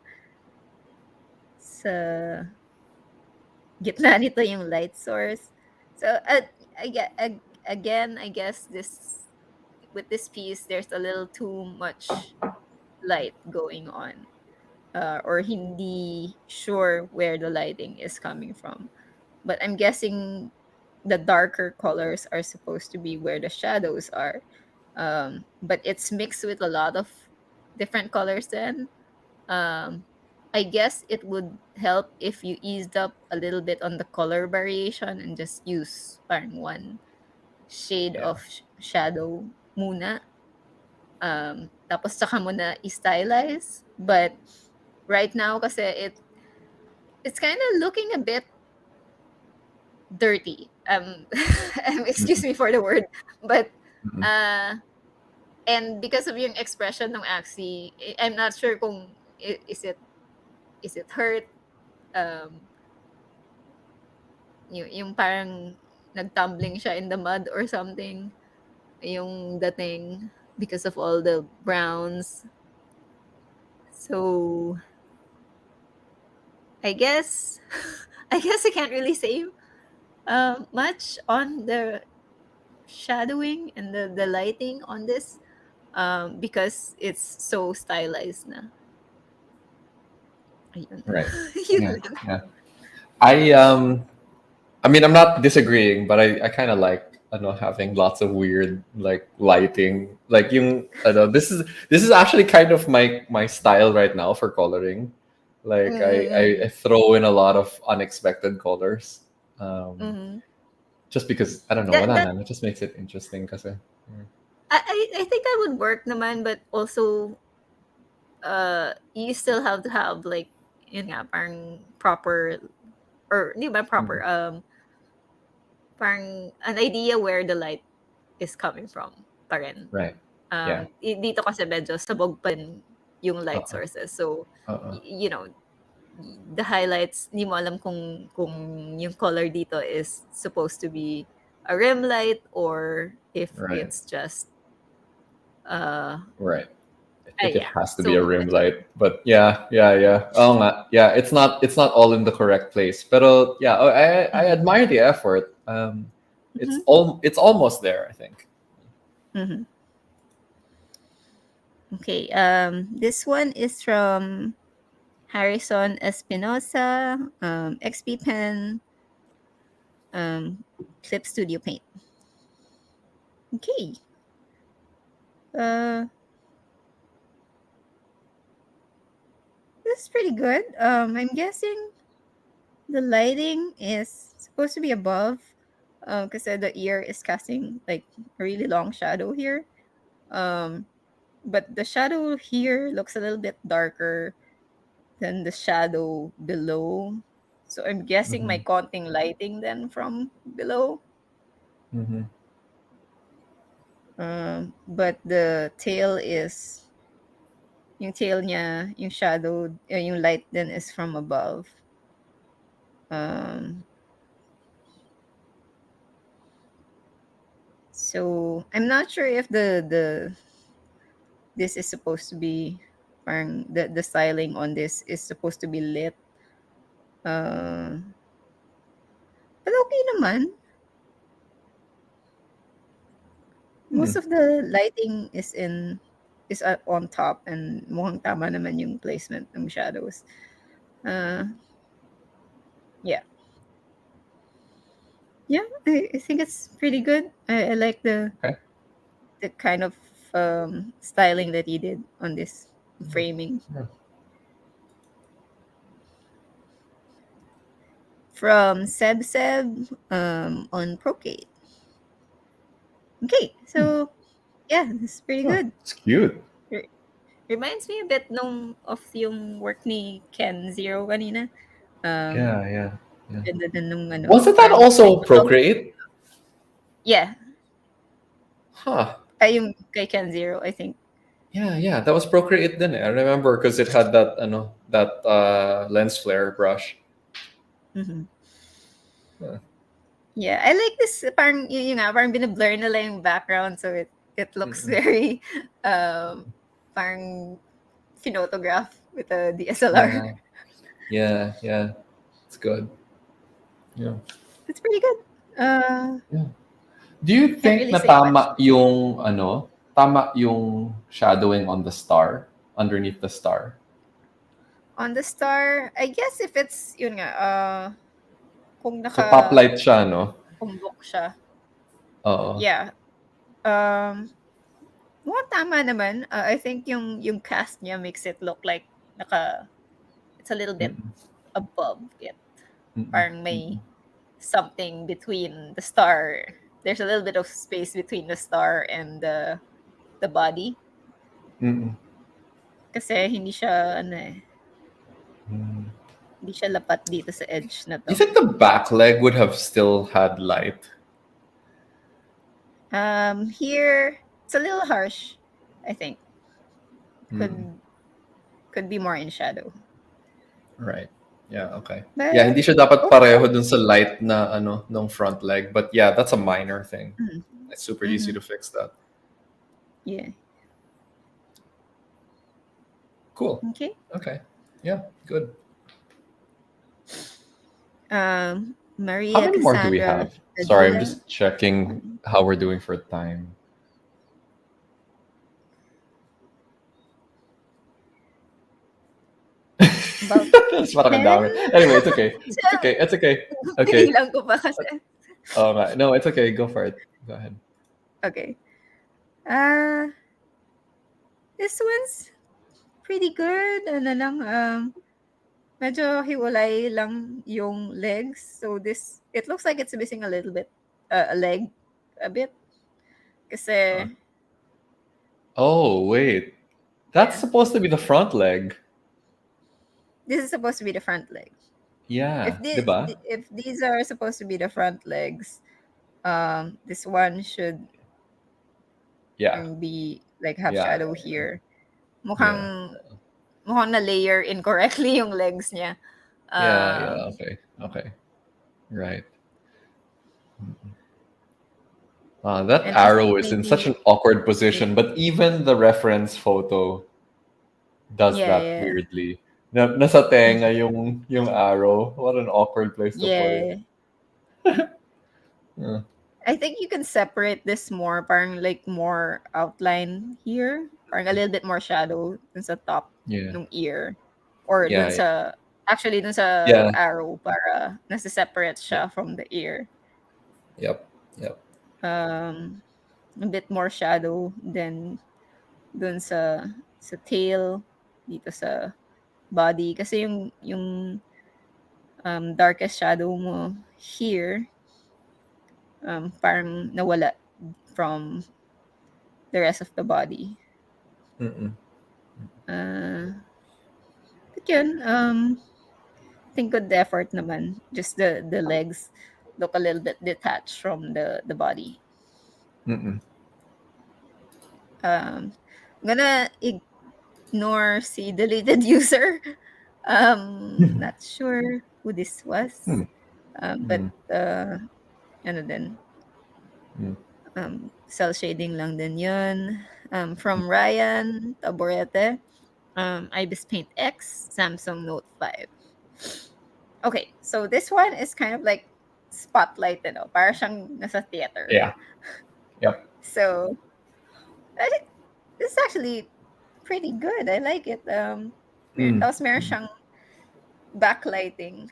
gitna nito yung light source. So again, I guess this with this piece there's a little too much light going on. Or hindi sure where the lighting is coming from. But I'm guessing the darker colors are supposed to be where the shadows are. But it's mixed with a lot of different colors then. Um, I guess it would help if you eased up a little bit on the color variation and just use parang one shade Yeah. of shadow muna. Tapos saka mo na i-stylize. But right now kasi it's kind of looking a bit dirty. Excuse Mm-mm. me for the word, but Mm-mm. uh and because of yung expression ng Axie, I'm not sure kung is it hurt, um yung parang nagtumbling siya in the mud or something, yung dating because of all the browns. So I guess I guess I can't really say much on the shadowing and the lighting on this, because it's so stylized na. Ayun. Right. Yun Yeah. lang. Yeah. I I mean, I'm not disagreeing, but I kind of like, having lots of weird like lighting. Like this is actually kind of my style right now for coloring. Like I Mm, throw in a lot of unexpected colors. Um, mhm. just because I don't know, That wala that na, it just makes it interesting kasi. I think that would work naman, but also you still have to have like yun nga parang proper, or di ba proper, Mhm. parang an idea where the light is coming from pa rin. Right. Yeah. Dito kasi medyo sabog pa din yung light Uh-uh. sources. So, Uh-uh. you know, the highlights, hindi mo alam kung yung color dito is supposed to be a rim light or if Right. it's just, uh, Right. I think it yeah. has to be a So, rim light, but yeah, yeah, yeah. Oh, yeah. It's not all in the correct place, but yeah. I mhm, admire the effort. mhm, It's almost there, I think. mhm. Okay. This one is from Harrison Espinosa, XP Pen, um, Clip Studio Paint. Okay. Uh, this is pretty good. I'm guessing the lighting is supposed to be above, because the ear is casting like a really long shadow here. Um, but the shadow here looks a little bit darker than the shadow below. So I'm guessing Mm-hmm. my konting lighting then from below. Mm-hmm. But the tail is yung tail niya, yung shadow, yung light then is from above. Um, so I'm not sure if the this is supposed to be parang the styling on this is supposed to be lit. Uh, but okay naman. Hmm. Most of the lighting is on top and mukhang tama naman yung placement ng shadows. Uh, yeah. Yeah, I think it's pretty good. I like Okay. the kind of styling that he did on this framing. Yeah. From Seb Seb on Procade. Okay, so yeah, this is pretty Oh, good. it's cute. Re- Reminds me a bit of yung work ni Ken Zero kanina. Um, Yeah, yeah, yeah. Ganda din nung ano, Wasn't that parang may also tunog. Procreate? Yeah, Huh. ay yung kay Ken Zero, I think. Yeah, yeah. That was Procreate then. I remember because it had that lens flare brush. Mhm. Yeah. Yeah, I like this parang yun nga, parang bina-blur nila yung background so it looks Mm-mm. very parang photograph with a DSLR. Yeah, yeah, yeah. It's good. Yeah. It's pretty good. Uh, Yeah. Do you can't think really na say much. tama yung shadowing on the star, underneath the star? On the star, I guess if it's yun nga, kung So top naka light siya, no? umbok siya. Oo. Yeah. Um, mukhang tama naman. I think yung cast niya makes it look like naka It's a little bit Mm-mm. above it. Mm-mm. Parang may Mm-mm. something between the star. There's a little bit of space between the star and the body. Mm-mm. Kasi hindi siya ano eh, Mm. hindi siya lapat dito sa edge na You to. think the back leg would have still had light? Here it's a little harsh, I think. Mm-mm. Could be more in shadow. Right. Yeah, okay. Yeah, But hindi siya dapat pareho overall, dun sa light na ano, ng front leg. But yeah, that's a minor thing. mm, It's super easy mm-hmm, to fix that. yeah. Cool. Okay. Okay. Yeah, good. How Maria many more do we Cassandra have? Sorry, I'm Padilla. just checking how we're doing for time. About That's parang ang 10? dami. Anyway, it's okay. It's okay. It's okay. Okay. Binilang ko pa kasi. Oh, no, it's okay. Go for it. Go ahead. Okay. Uh, this one's pretty good. Ano lang, medyo hiwalay lang yung legs. So it looks like it's missing a little bit, a leg, a bit. Uh, Kasi, oh, wait. That's yeah, supposed to be the front leg. this is supposed to be the front leg. Yeah, diba? If these are supposed to be the front legs, this one should Yeah. be like have Yeah. shadow here. Yeah. Mukhang na layer incorrectly yung legs niya. Yeah. Yeah. Um, Okay. Okay. Right. That and I think arrow is in such maybe an awkward position, but even the reference photo does yeah, that yeah. weirdly. Nasa tenga yung arrow. What an awkward place to put it. Yeah. Yeah. I think you can separate this more, parang like more outline here, parang a little bit more shadow dun sa top Yeah. ng ear or dun Yeah. sa actually dun sa Yeah. arrow para nasa separate Yep. siya from the ear. Yep. Yep. A bit more shadow than dun sa tail dito sa body kasi yung darkest shadow mo here parang nawala from the rest of the body. Mm-mm. But yun, I think good effort naman. Just the legs look a little bit detached from the body. Mm-mm. I'm gonna ignore si deleted user. Not sure who this was. Hmm. But Mm. ano din, Mm. cell shading lang din yun. From Ryan Taborete, Ibis Paint X, Samsung Note 5. Okay, so this one is kind of like spotlight, para siyang nasa theater. Yeah. Yep. So, I think this is actually pretty good. I like it. Tapos meron siyang backlighting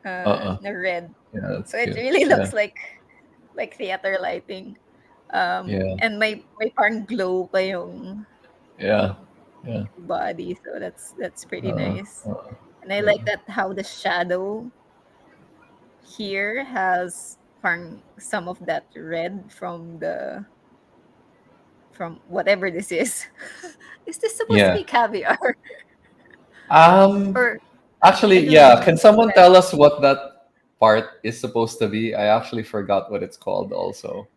na red. Yeah, that's So it cute. really Yeah. looks like theater lighting. Yeah. And may parang glow pa yung Yeah. Yeah. body. So that's pretty Uh, nice. uh, And I like that how the shadow here has parang some of that red from whatever this is. Is this supposed to yeah. be caviar? Um. Or I Actually, don't yeah. know. Can someone tell us what that part is supposed to be? I actually forgot what it's called. Also,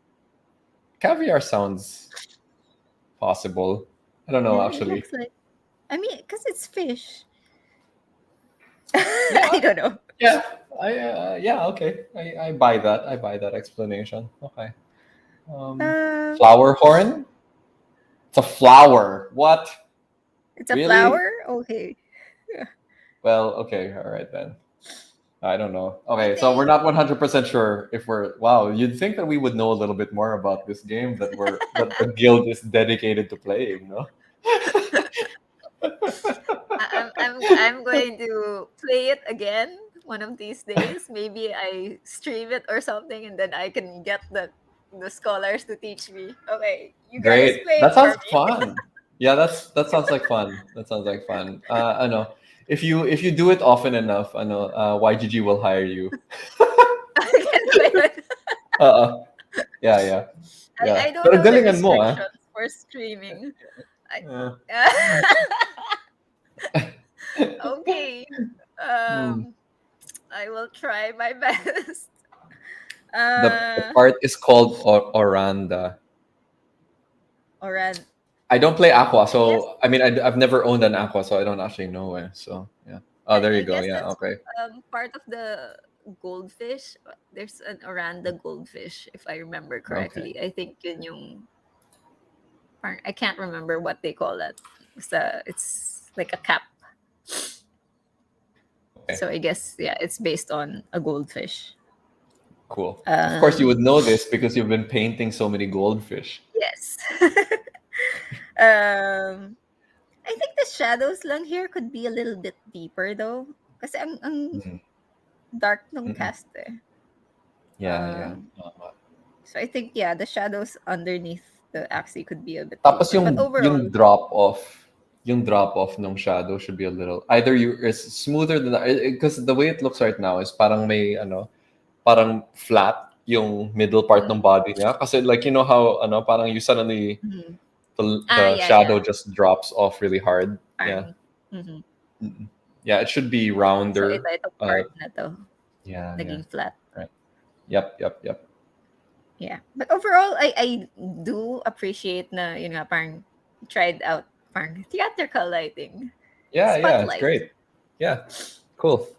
caviar sounds possible. I don't know Yeah, it actually. looks like. I mean, because it's fish. Yeah. I don't know. Yeah. Yeah. Okay. I buy that. I buy that explanation. Okay. Um, Flower horn. It's a flower. What? it's a Really? flower. Okay. Well, okay, all right then. I don't know. I Okay, so we're think not 100% sure if we're. Wow, you'd think that we would know a little bit more about this game that the guild is dedicated to playing, no? I'm going to play it again one of these days. Maybe I stream it or something, and then I can get the scholars to teach me. Okay, you guys Great. play it That for sounds me. fun. Yeah, that sounds like fun. That sounds like fun. I know. if you do it often enough, YGG will hire you. Ganun ba yun? Yeah, yeah. Yeah. I don't Pero know the galingan mo, ah. restrictions for streaming. I, Yeah. okay. Hmm. I will try my best. The Uh, part is called Oranda. Oran. I don't play Aqua, I guess so I mean, I've never owned an Aqua, so I don't actually know it. So yeah. Oh, there you I go. guess Yeah. that's Okay. part of the goldfish. There's an Oranda goldfish, if I remember Okay. correctly. I think yun yung I can't remember what they call that. It's like a cap. Okay. So I guess yeah, it's based on a goldfish. Cool. Of course, you Um, would know this because you've been painting so many goldfish. yes. um, I think the shadows lang here could be a little bit deeper though. Kasi ang Mm. dark nung Mm-mm. cast eh. Yeah, yeah. So I think yeah, the shadows underneath the axis could be a bit Tapos deeper. But overall, yung drop off ng shadow should be a little either you is smoother than because the way it looks right now is parang may parang flat yung middle part ng mm, body niya kasi like you know how parang you suddenly mhm. the Yeah, yeah. shadow just drops off really hard. Yeah. Parang, mhm. Mm-mm. Yeah, it should be So rounder. itong Uh, part na to, yeah, yeah. naging flat. Right. Yep, yep, yep. Yeah. But overall, I do appreciate na, yun nga, parang tried out parang theatrical lighting. Yeah, yeah, it's Spotlight. great. Yeah, cool.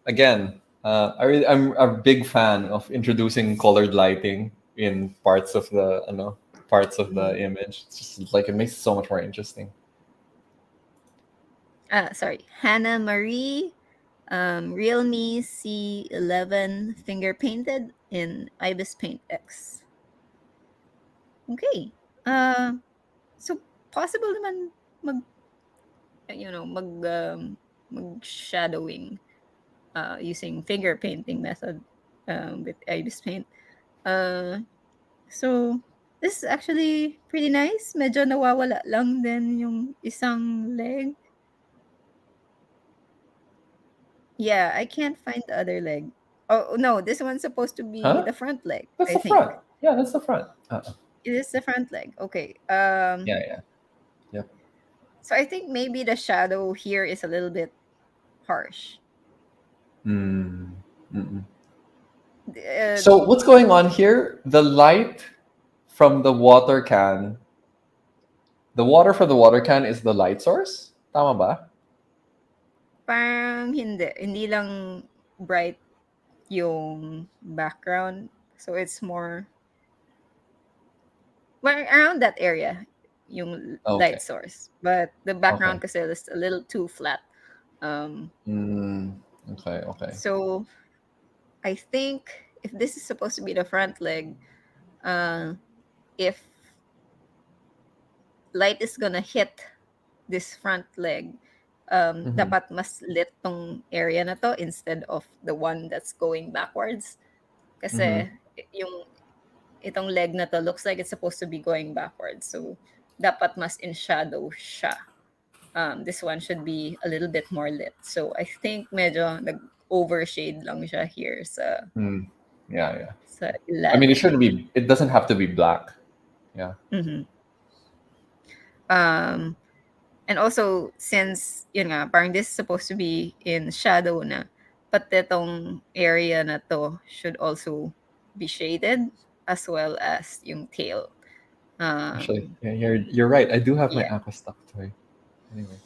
Again, I'm a big fan of introducing colored lighting in parts of the parts of the Mhm. image. It's just like it makes it so much more interesting. Sorry. Hannah Marie, Realme C11 finger painted in Ibis Paint X. Okay. So possible naman mag mag shadowing using finger painting method with Ibis Paint. Uh, so this is actually pretty nice. Medyo nawawala lang din yung isang leg. Yeah, I can't find the other leg. Oh no, this one's supposed to be Huh? the front leg, That's I the front. think. Yeah, that's the front. It is the front leg. Okay. Yeah, yeah. Yep. So I think maybe the shadow here is a little bit harsh. Mm. Mm-mm. Uh, So what's going on here? The light from the water can, the water from the water can is the light source? Tama ba? parang hindi. Hindi lang bright yung background. So it's more well, around that area yung Okay. light source. But the Okay. background kasi is a little too flat. Um, Mm, okay, okay. so I think if this is supposed to be the front leg, uh, if light is gonna hit this front leg, Mhm. dapat mas lit tong area na to instead of the one that's going backwards. Kasi Mhm. yung itong leg na to looks like it's supposed to be going backwards. So dapat mas in shadow siya. This one should be a little bit more lit. So I think medyo nag-overshade lang siya here Mm. Yeah, yeah. sa I mean, ilalim. it doesn't have to be black. Yeah. Mhm. Um, and also, since, yun nga, parang this is supposed to be in shadow na, but itong area na to should also be shaded as well as yung tail. Actually, Um, yeah, you're right. I do have my yeah. aqua stuck toy. Anyway.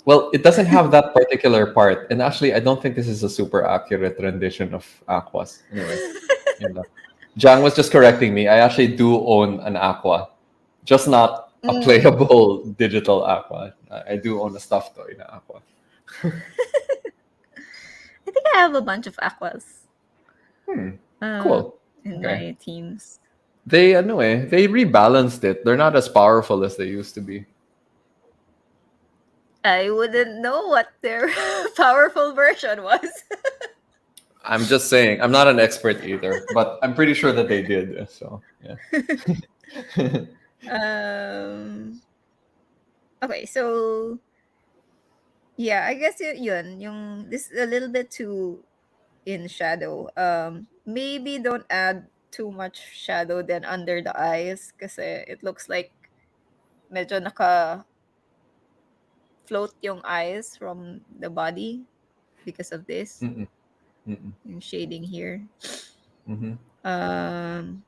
Well, it doesn't have that particular part. And actually, I don't think this is a super accurate rendition of Aquas. Anyway, yun lang. Jang was just correcting me. I actually do own an Aqua, just not a Mm. playable digital Aqua. I do own a stuffed toy na Aqua. I think I have a bunch of aquas Hmm. uh, Cool. in Okay. my teams. Anyway, they rebalanced it. They're not as powerful as they used to be. I wouldn't know what their powerful version was. I'm just saying. I'm not an expert either, but I'm pretty sure that they did. So yeah. um, okay, so Yeah, I guess yun, yung this is a little bit too in shadow. Maybe don't add too much shadow then under the eyes kasi it looks like medyo naka float yung eyes from the body because of this, Mm-mm. Mm-mm. yung shading here. Mm-hmm. Um,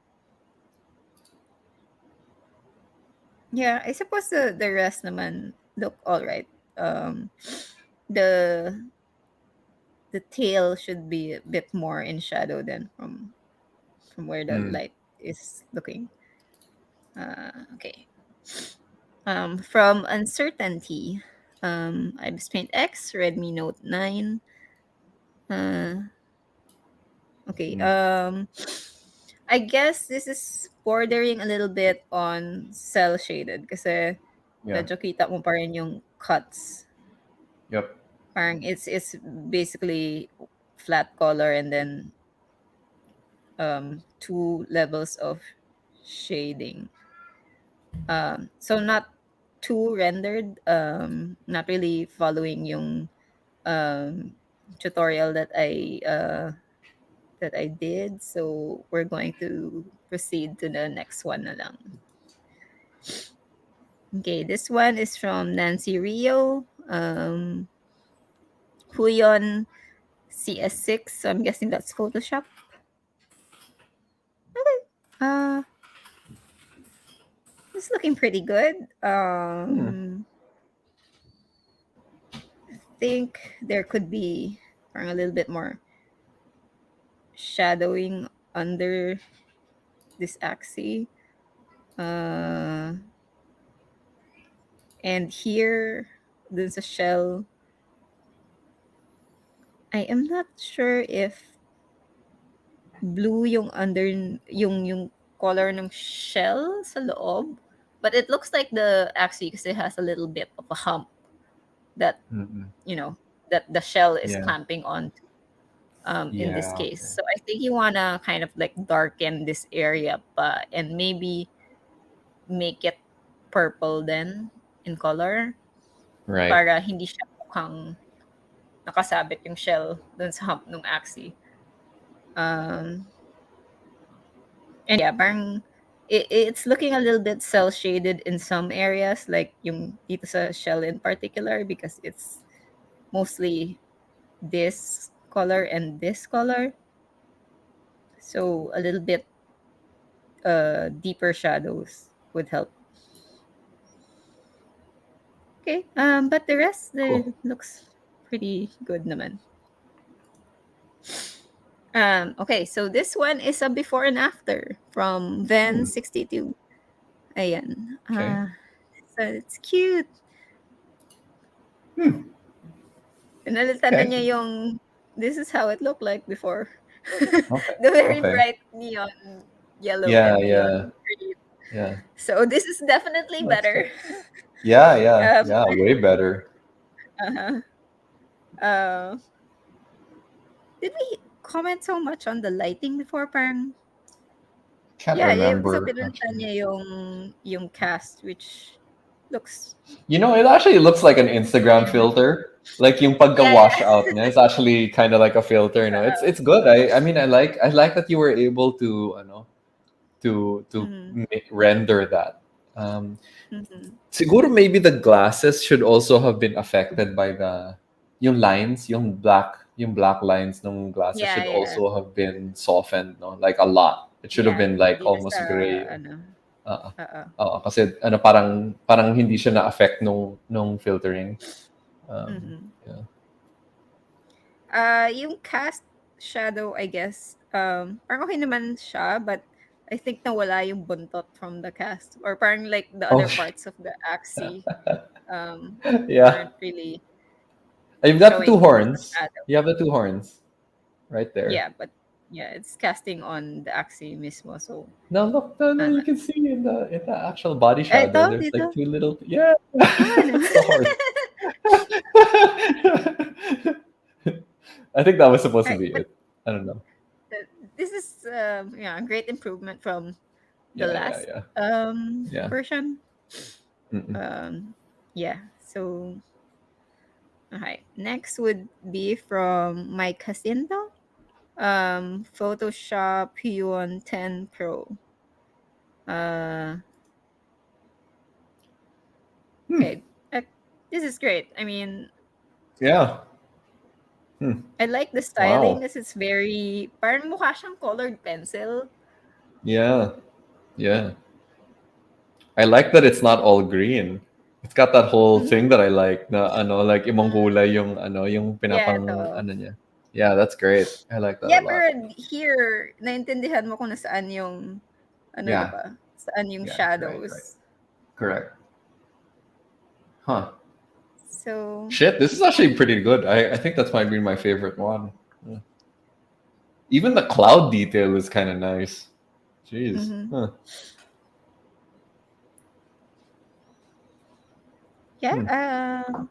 yeah, I suppose the rest naman look all right. Um, the the tail should be a bit more in shadow than from where the Mm. light is looking. Okay. From uncertainty, Ibis Paint X, Redmi Note 9. Uh, okay. Mm. I guess this is bordering a little bit on cell shaded kasi Yeah. medyo kita mo pa rin yung cuts. Yep. Parang it's basically flat color and then two levels of shading. So not too rendered, not really following yung tutorial that I did. So we're going to proceed to the next one na lang. Okay, this one is from Nancy Rio. Huyon CS6. So I'm guessing that's Photoshop. Okay. It's looking pretty good. Hmm. Think there could be a little bit more shadowing under this axis. Uh, and here, there's a shell. I am not sure if blue yung under yung color ng shell sa loob, but it looks like the axis because it has a little bit of a hump that Mm-mm. that the shell is Yeah. clamping on in this Yeah. case. Okay. So I think you wanna kind of like darken this area pa and maybe make it purple then in color Right. para hindi siya mukhang nakasabit yung shell dun sa hump ng axis. Um, and yeah, parang it's looking a little bit cell shaded in some areas, like yung dito sa shell in particular, because it's mostly this color and this color. So a little bit deeper shadows would help. Okay, but the rest Cool. looks pretty good naman. Okay, so this one is a before and after from Hmm. Ven62. Ayan. Okay. So it's cute. Hmm. Pinalitan na Okay. niya yung this is how it looked like before. Okay. The very Okay. bright neon yellow Yeah. and Yeah. neon green. Yeah. So this is definitely That's better. good. Yeah. Yeah. Um, Yeah. Way better. uh-huh. Uh, did we comment so much on the lighting before? Parang, Can't yeah, so remember pinalitan actually. niya yung cast, which looks It actually looks like an pretty Instagram naman. filter. Like yung Yeah, pagka-wash yeah. out niya, it's actually kind of like a filter. It's good. I mean, I like that you were able to, to Mm-hmm. render that. Um, Mm-hmm. Siguro maybe the glasses should also have been affected by yung lines, yung black lines ng glasses Yeah, should yeah. also have been softened, no? Like a lot. It should have Yeah, been like hindi na sa almost gray. ano. Uh, Oo. kasi parang hindi siya na-affect nung filtering. Mhm. Yeah. Yung cast shadow, I guess, parang okay naman siya, but I think nawala yung buntot from the cast. Or parang like the Oh, other parts of the axis um, yeah. aren't really You've got the two showing as a horns. shadow. You have the two horns right there. Yeah, but yeah, it's casting on the axis mismo. So, Now look, no, you ano. can see in the actual body Ito, shadow. There's dito. like two little. Yeah, Ano? that's the horn. I think that was supposed to Right, be but it. I don't know. this is yeah, a great improvement from the Yeah, yeah, last yeah, yeah. version. Mm-mm. Yeah, so Okay. Next would be from Mike Jacinto. Photoshop P1 10 Pro. Uh, Hmm. okay. This is great. I mean, Yeah. Hmm. I like the styling Wow. because it's very, parang mukha siyang colored pencil. Yeah. Yeah. I like that it's not all green. It's got that whole thing Mm-hmm. that I like na ano like imong kulay yung yung Yeah, pinapang ito. ano niya. Yeah, that's great. I like that a Yeah, lot. pero here, naintindihan mo kung nasaan yung, ano, di Yeah. ba? Saan yung Yeah, right. shadows. Correct. Huh. So, Shit, this is actually pretty good. I think that's might be my favorite one. Yeah. Even the cloud detail is kind of nice. Jeez. mm-hmm. Huh. Yeah. Hmm.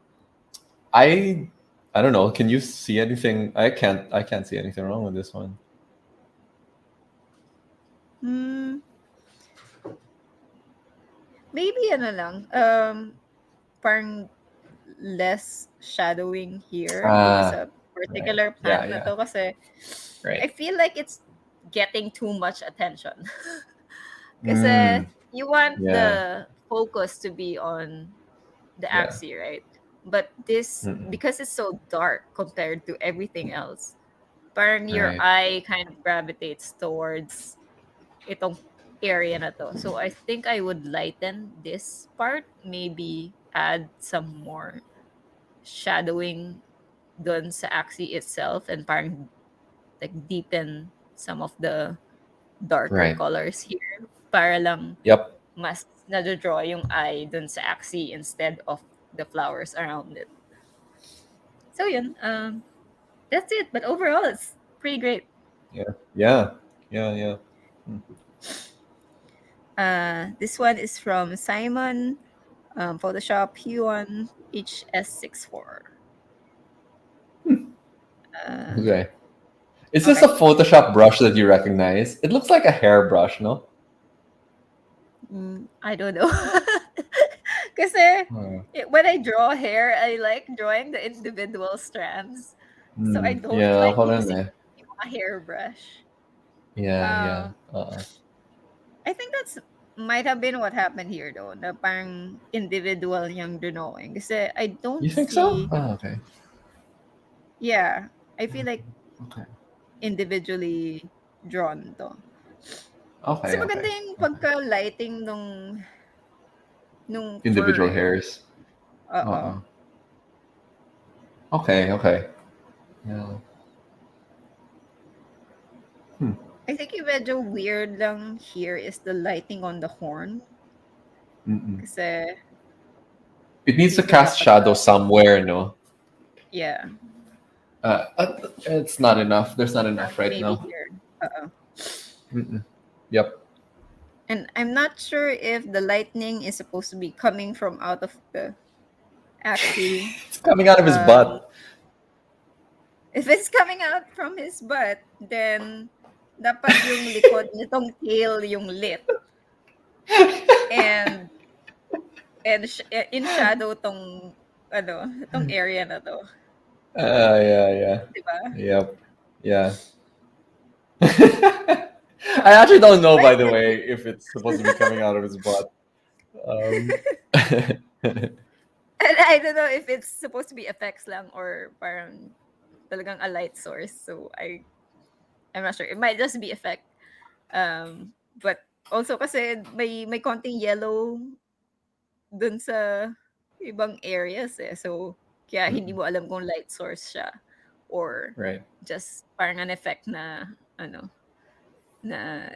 I I don't know. Can you see anything? I can't see anything wrong with this one. Hmm, maybe ano lang, parang less shadowing here dun Ah, sa right. particular Yeah, plant na yeah. to kasi I Right. feel like it's getting too much attention. Kasi Mm, you want yeah. the focus to be on the Yeah. axis, right? But this, Mm-mm. because it's so dark compared to everything else, parang your Right. eye kind of gravitates towards itong area na to. So I think I would lighten this part, maybe add some more shadowing dun sa axis itself and parang like deepen some of the darker Right. colors here para lang Yep. mas nado-draw yung eye dun sa axis instead of the flowers around it. So yun, that's it. But overall, it's pretty great. Yeah. Yeah. Yeah. Yeah. Mm. This one is from Simon, Photoshop P1 HS64. Uh, Okay. Is this a okay. Photoshop brush that you recognize? It looks like a hairbrush, no? I don't know. Kasi Hmm. when I draw hair, I like drawing the individual strands. So I don't Yeah, like hold on using there. a hairbrush. Yeah, yeah. Uh, I think that's might have been what happened here though, na parang individual yung drawing. Kasi I You don't think so? see, Oh, okay. yeah, I feel like Okay. individually drawn to. Kasi Okay, maganda okay. yung Okay. pagka-lighting nung fur Individual eh. hairs. Oo. Uh-uh. Okay, okay. Yeah. Hmm. I think yung medyo weird lang here is the lighting on the horn. Mm-mm. Kasi, It needs to di ba cast shadow somewhere, no? yeah, It's not enough. There's not enough right maybe now. here. Oo. Mm-mm. Yep. And I'm not sure if the lightning is supposed to be coming from out of the axis. It's coming out of his Um, butt. if it's coming out from his butt, then dapat yung likod nitong tail yung lit. And in shadow tong ano, tong area na to, Yeah, yeah. 'di ba? Yep. Yeah. I actually don't know, Why by is the it way, if it's supposed to be coming out of his butt. Um, and I don't know if it's supposed to be effects lang or parang talagang a light source. So I'm not sure. It might just be effect. But also kasi may konting yellow dun sa ibang areas eh. So kaya hindi mo alam kung light source siya or right. just parang an effect na ano na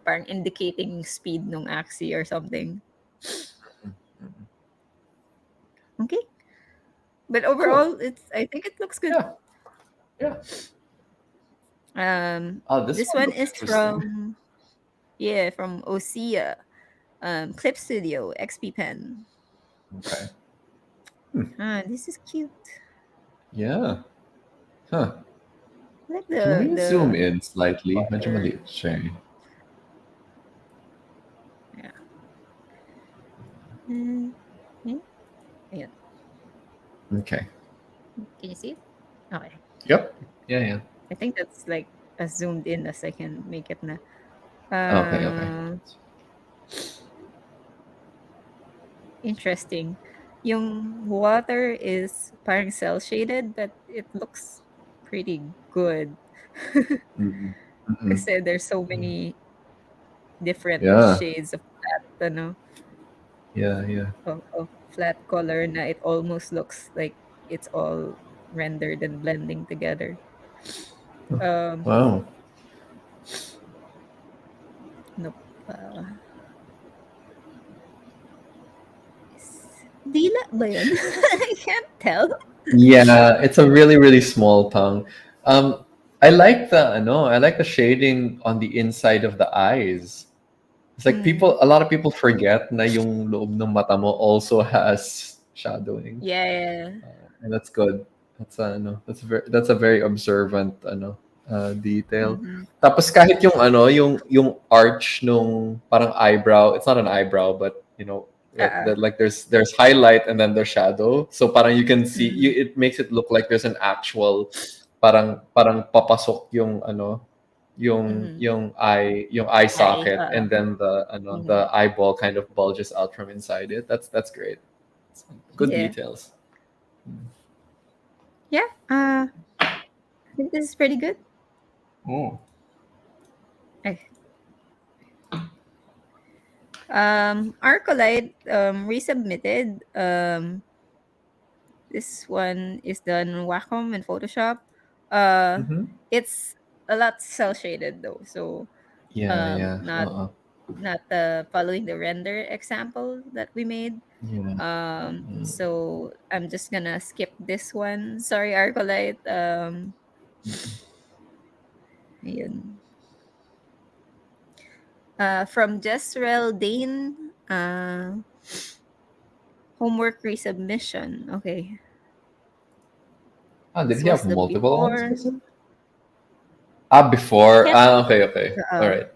parang indicating speed ng axis or something. Okay. But Cool. overall, I think it looks good. Yeah. Yeah. This This one one looks is interesting. from Osea, Clip Studio XP Pen. Okay. This is cute. Yeah. Huh. I like Can we zoom the in slightly? Medyo color. maliit siya eh. Yeah. Mm, yeah. Ayan. Okay. Can you see it? Okay. Yep. Yeah, yeah. I think that's like as zoomed in as I can make it na. Okay, okay. Interesting. Yung water is parang cell shaded, but it looks pretty good. Mm-hmm. Mm-hmm. Kasi there's so many different Yeah, shades of flat, yeah, yeah. of flat color na it almost looks like it's all rendered and blending together. Um, Wow. nope. Uh, dila ba yun? I can't tell. Yeah, it's a really, really small tongue. Um, I like the no, I like the shading on the inside of the eyes. It's like Mm, a lot of people forget na yung loob ng mata mo also has shadowing. yeah. And that's good. That's a very observant detail. Mm-hmm. Tapos kahit yung arch nung parang eyebrow, it's not an eyebrow but Ah, like there's highlight and then there's shadow. So parang you can see mm-hmm. it makes it look like there's an actual parang papasok Mm-hmm. yung eye Ay, socket, and then mm-hmm. the eyeball kind of bulges out from inside it. That's great. It's good Yeah. details. Yeah. I think this is pretty good. Oh. Ay. Arcolite resubmitted. This one is done in Wacom and Photoshop. Uh, Mm-hmm. it's a lot cell shaded though, so Yeah, yeah. not following the render example that we made. Yeah. So I'm just gonna skip this one. Sorry, Arcolite. Ayun. From Jezreel Dane, homework resubmission. Okay, Ah, did this he have was the multiple ones? before. Before. Can't. Okay, okay. All Uh, right.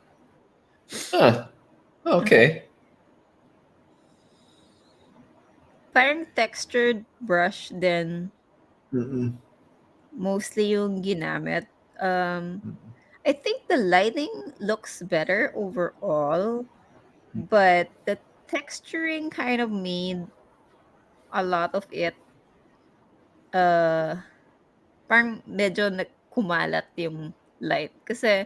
Huh. okay. Okay. Parang textured brush then Mm-mm. mostly yung ginamit. Um, I think the lighting looks better overall, but the texturing kind of made a lot of it uh parang medyo kumalat yung light kasi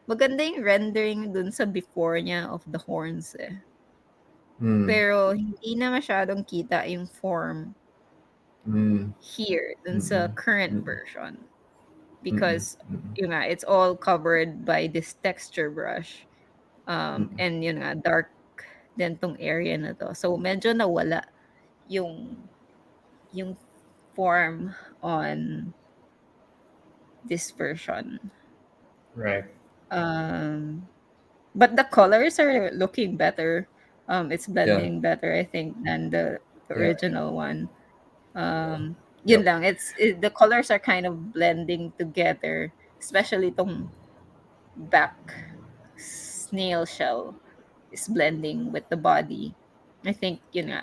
maganda yung rendering dun sa before niya of the horns eh. Mm. Pero hindi na masyadong kita yung form Mm. here dun sa Mm-mm. current Mm-mm. version Mm-mm. because Mm-mm. yun nga, it's all covered by this texture brush. Mm-mm. And yun nga, dark din tong area na to. So medyo nawala yung yung form on this version. Right. Um, but the colors are looking better. It's Yeah. blending better, I think, than the Yeah. original one. Yeah. Yun Yep. lang. The colors are kind of blending together, especially tong back snail shell is blending with the body. I think yun nga.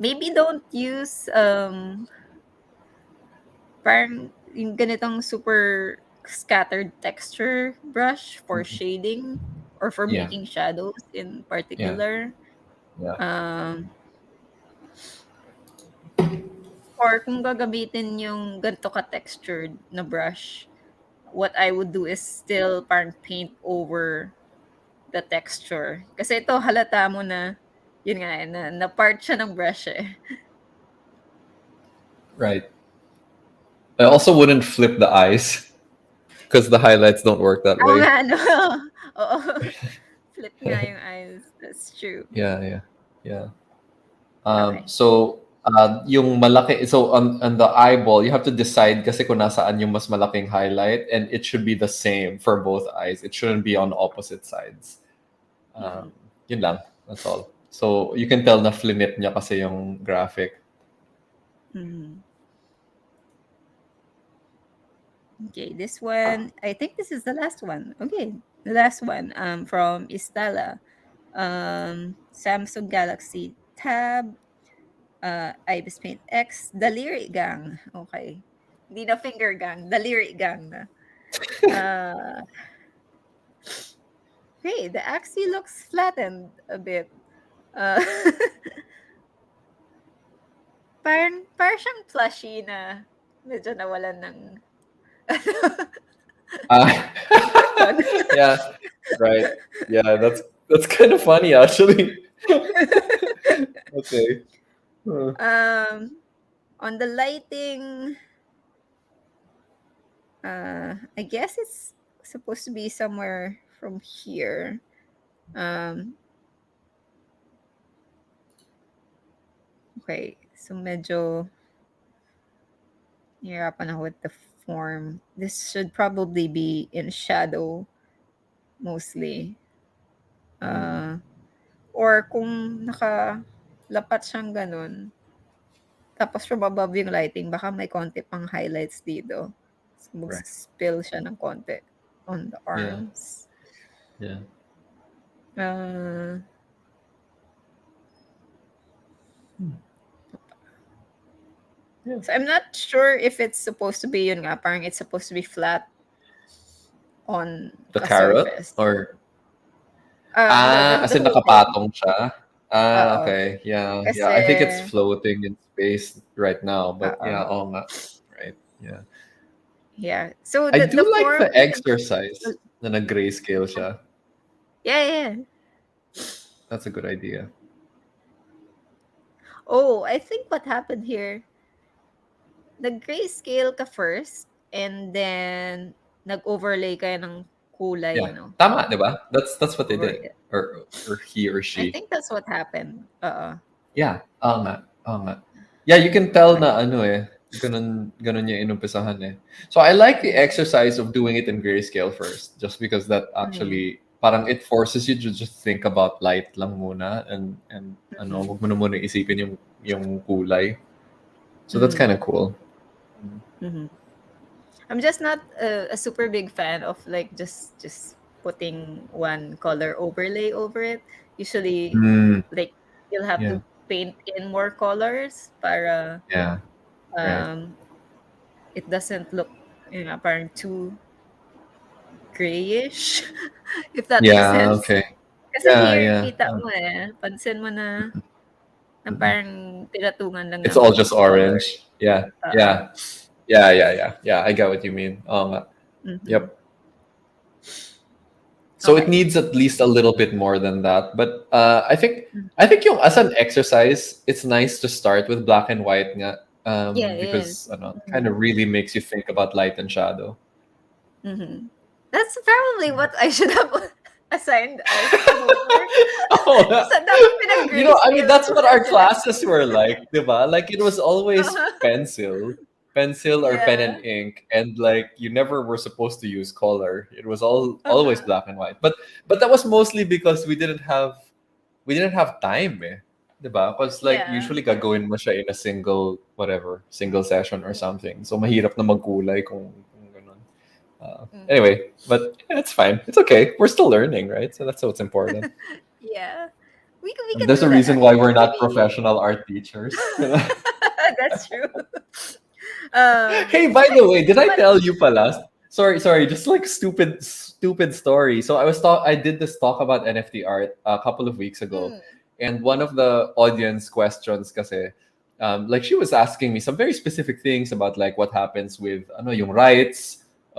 Maybe don't use parang yung ganitong super scattered texture brush for Mm-mm. shading or for Yeah. making shadows in Yeah. particular. Yeah. Um, or kung gagamitin yung ganito ka-textured na brush, what I would do is still parang paint over the texture. Kasi ito halata mo na, yun nga, na part siya ng brush eh. Right. I also wouldn't flip the eyes because the highlights don't work that Oo way. nga, no? Oo. Flip nga yung eyes. That's true. Yeah, yeah, yeah. Okay. Yung malaki, so on the eyeball, you have to decide kasi kung nasaan yung mas malaking highlight, and it should be the same for both eyes. It shouldn't be on opposite sides. Mm-mm. Um, Yun lang. That's all. So you can tell na flinip niya kasi yung graphic. Mhm. Okay, this one, I think this is the last one. Okay, the last one from Istala. Samsung Galaxy Tab. Ibis Paint X, Daliri Gang. Okay. Hindi na finger gang, Daliri Gang na. Hey, the axis looks flattened a bit. Uh, parang siyang plushie na medyo nawalan ng Uh, yeah, right. Yeah, that's kind of funny actually. Okay. On the lighting, I guess it's supposed to be somewhere from here. Okay, so medyo nahirapan ako with the form. This should probably be in shadow mostly. Or kung nakalapat siyang ganun, tapos from above yung lighting, baka may konti pang highlights dito. So, mag-spill siya ng konti on the arms. Yeah. So I'm not sure if it's supposed to be yun nga, parang it's supposed to be flat on The a carrot surface. or The as in whole thing. nakapatong siya. Oo. Okay. Yeah. Kasi, Yeah. I think it's floating in space right now, but yeah, nga. Right. Yeah. Yeah. So I the do like form, the exercise na nag-grayscale siya. Yeah. That's a good idea. Oh, I think what happened here, nag-grayscale ka first, and then nag-overlay ka ng kulay, Yeah. no? Tama, di ba? That's what they Over did. it. Or he or she. I think that's what happened. Yeah. Nga. Yeah, you can tell na ano ganun niya inumpisahan eh. So I like the exercise of doing it in grayscale first, just because that actually parang it forces you to just think about light lang muna and ano, wag mo na muna isipin yung kulay. So that's kind of cool. I'm just not a super big fan of like just putting one color overlay over it. Usually, like you'll have to paint in more colors para it doesn't look parang too grayish, if that makes sense. Okay. Kasi here, kita mo pansin mo na parang pinatungan lang it's ng all just orange. color. Yeah. I get what you mean. Yep. So it needs at least a little bit more than that. But I think yung as an exercise, it's nice to start with black and white nga, because it kind of really makes you think about light and shadow. That's probably what I should have assigned as homework. You know, I mean, that's what our classes were like, diba? Like it was always pencil or pen and ink, and like you never were supposed to use color. It was always black and white. But that was mostly because we didn't have time, diba? Because like usually gagawin mo siya in a single session or something. So mahirap na magkulay kung ganun. Anyway, but it's fine. It's okay. We're still learning, right? So that's what's important. Yeah. We can There's do a that reason why actually, we're not maybe. professional art teachers. That's true. Hey, by the way, did I tell you pala? Sorry, just like stupid story. So I did this talk about NFT art a couple of weeks ago, and one of the audience questions kasi, like she was asking me some very specific things about like what happens with yung rights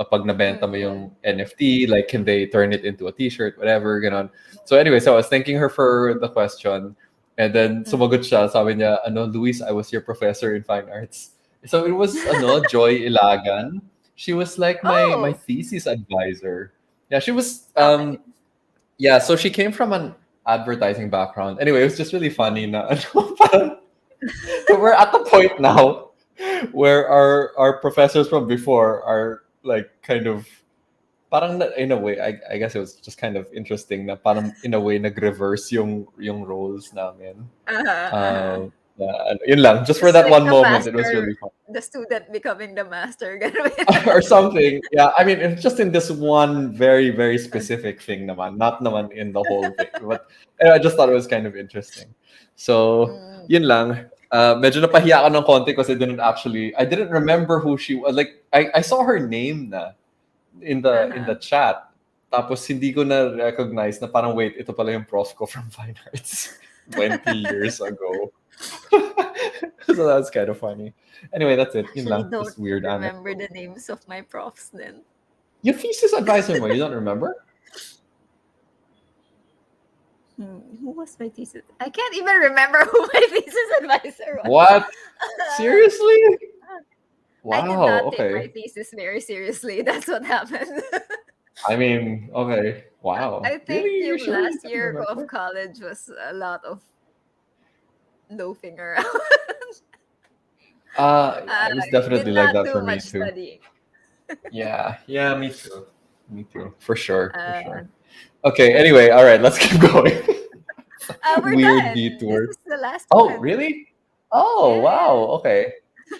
pag nabenta mo yung NFT, like can they turn it into a t-shirt, whatever, ganon. So anyway, so I was thanking her for the question, and then sumagot siya, sabi niya, Luis, I was your professor in fine arts. So it was Joy Ilagan. She was like my thesis advisor. Yeah, she was yeah, so she came from an advertising background. Anyway, it was just really funny na we're at the point now where our professors from before are like kind of parang in a way I guess it was just kind of interesting na parang in a way nag-reverse yung roles namin. Yun lang, just for that like one moment, it was really fun. The student becoming the master. Or something. Yeah, I mean, it's just in this one very, very specific thing naman, not naman in the whole thing. But I just thought it was kind of interesting. So, yun lang. Medyo napahiya ako ng konti kasi I didn't remember who she was. Like, I saw her name na in the Uh-huh. chat. Tapos hindi ko na recognize na parang wait, ito pala yung prof ko from Fine Arts 20 years ago. So that's kind of funny. Anyway, that's it. Yun Actually lang. don't Just weird remember anecdote. the names of my profs then. Your thesis advisor mo, you don't remember? Who was my thesis? I can't even remember who my thesis advisor was. What? Seriously? I did Wow, not take my okay. thesis very seriously. That's what happened. I mean, okay. Wow. I think Really? You yung sure you last didn't year ko of remember? college was a lot of loafing around. I was Did definitely like not that do for me much too. studying. Yeah, yeah, me too. Me too. For sure, for Uh, sure. Okay, anyway, all right, let's keep going. we're Weird done. This detour. is the last Oh, one. really? Oh, wow. Yeah. Okay.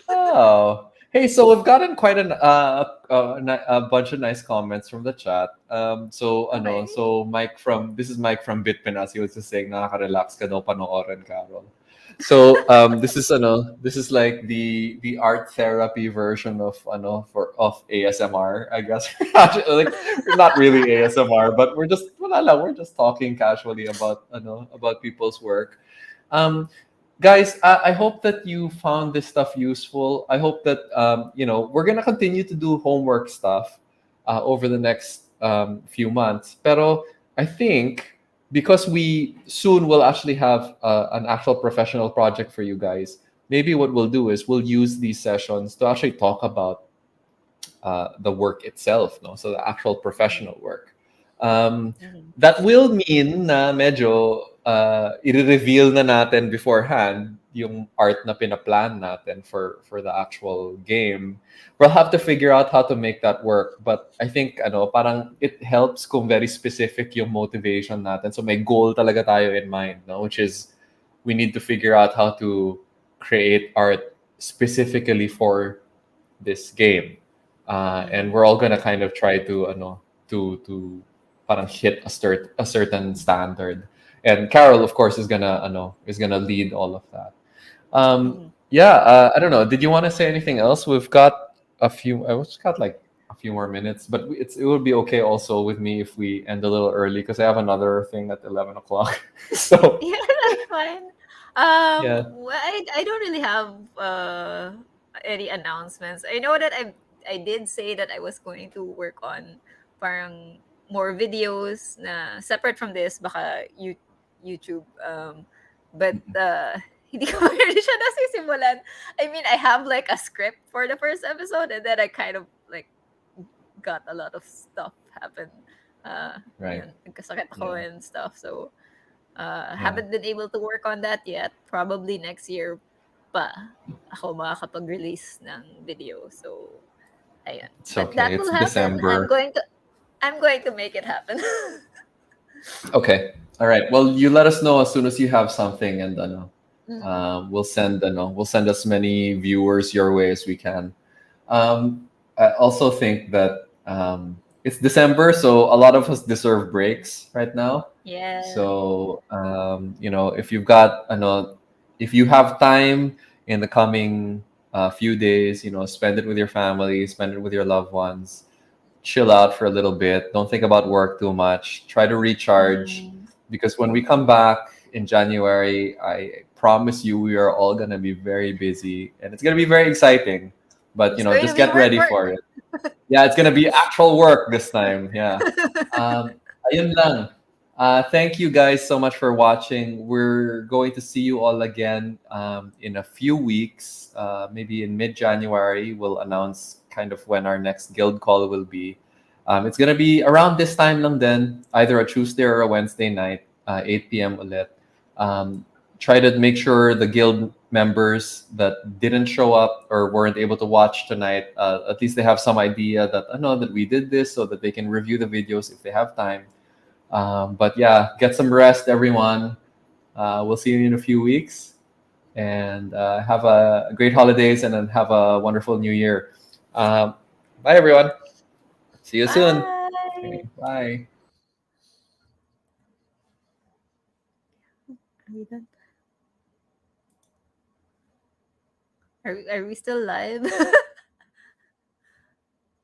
Oh. Hey, so we've gotten quite a bunch of nice comments from the chat. Okay. So this is Mike from Bitpinas. He was just saying, nakaka-relax ka daw panoorin, Carol. So, this is like the art therapy version of of ASMR, I guess. Actually, like, not really ASMR, but we're just talking casually about about people's work. Um, Guys, I hope that you found this stuff useful. I hope that we're gonna continue to do homework stuff over the next few months. Pero I think because we soon will actually have an actual professional project for you guys, maybe what we'll do is we'll use these sessions to actually talk about the work itself, no? So the actual professional work. Um, Mhm. that will mean na medyo i-reveal na natin beforehand yung art na pinaplan natin for the actual game. We'll have to figure out how to make that work. But I think parang it helps kung very specific yung motivation natin. So may goal talaga tayo in mind, no? Which is we need to figure out how to create art specifically for this game. And Mhm. we're all gonna kind of try to to parang hit a certain standard. And Carol, of course, is gonna lead all of that. Mhm. Yeah, I don't know. Did you want to say anything else? We've got we've just got like a few more minutes, but it would be okay also with me if we end a little early because I have another thing at 11 o'clock. So Yeah, that's fine. yeah. I don't really have any announcements. I know that I did say that I was going to work on parang more videos na separate from this baka YouTube but hindi ko pa rin siya nasisimulan. I mean, I have like a script for the first episode and then I kind of like got a lot of stuff happen. Right. Yun, nagkasakit ako Yeah. and stuff. So Yeah. haven't been able to work on that yet. Probably next year pa ako makakapag-release ng video. So, ayun. It's But okay. that It's will happen. December. I'm going to make it happen. Okay. All right. Well, you let us know as soon as you have something, and Mhm. we'll send as many viewers your way as we can. I also think that it's December, so a lot of us deserve breaks right now. Yeah. So if you've got if you have time in the coming few days, spend it with your family, spend it with your loved ones, chill out for a little bit. Don't think about work too much. Try to recharge Mhm. because when we come back in January, I promise you we are all going to be very busy and it's going to be very exciting. But It's going to just be get work ready work. for it. Yeah, it's going to be actual work this time. Yeah. Um ayun lang. Thank you guys so much for watching. We're going to see you all again in a few weeks. Maybe in mid January, we'll announce kind of when our next guild call will be. It's gonna be around this time lang then, either a Tuesday or a Wednesday night, 8 p.m. ulit. Um, Try to make sure the guild members that didn't show up or weren't able to watch tonight, at least they have some idea that I know that we did this so that they can review the videos if they have time. But yeah, get some rest, everyone. We'll see you in a few weeks, and have a great holidays, and then have a wonderful new year. Um, Bye, everyone. See you soon. Bye. Okay, bye. Are we done? Are we still live?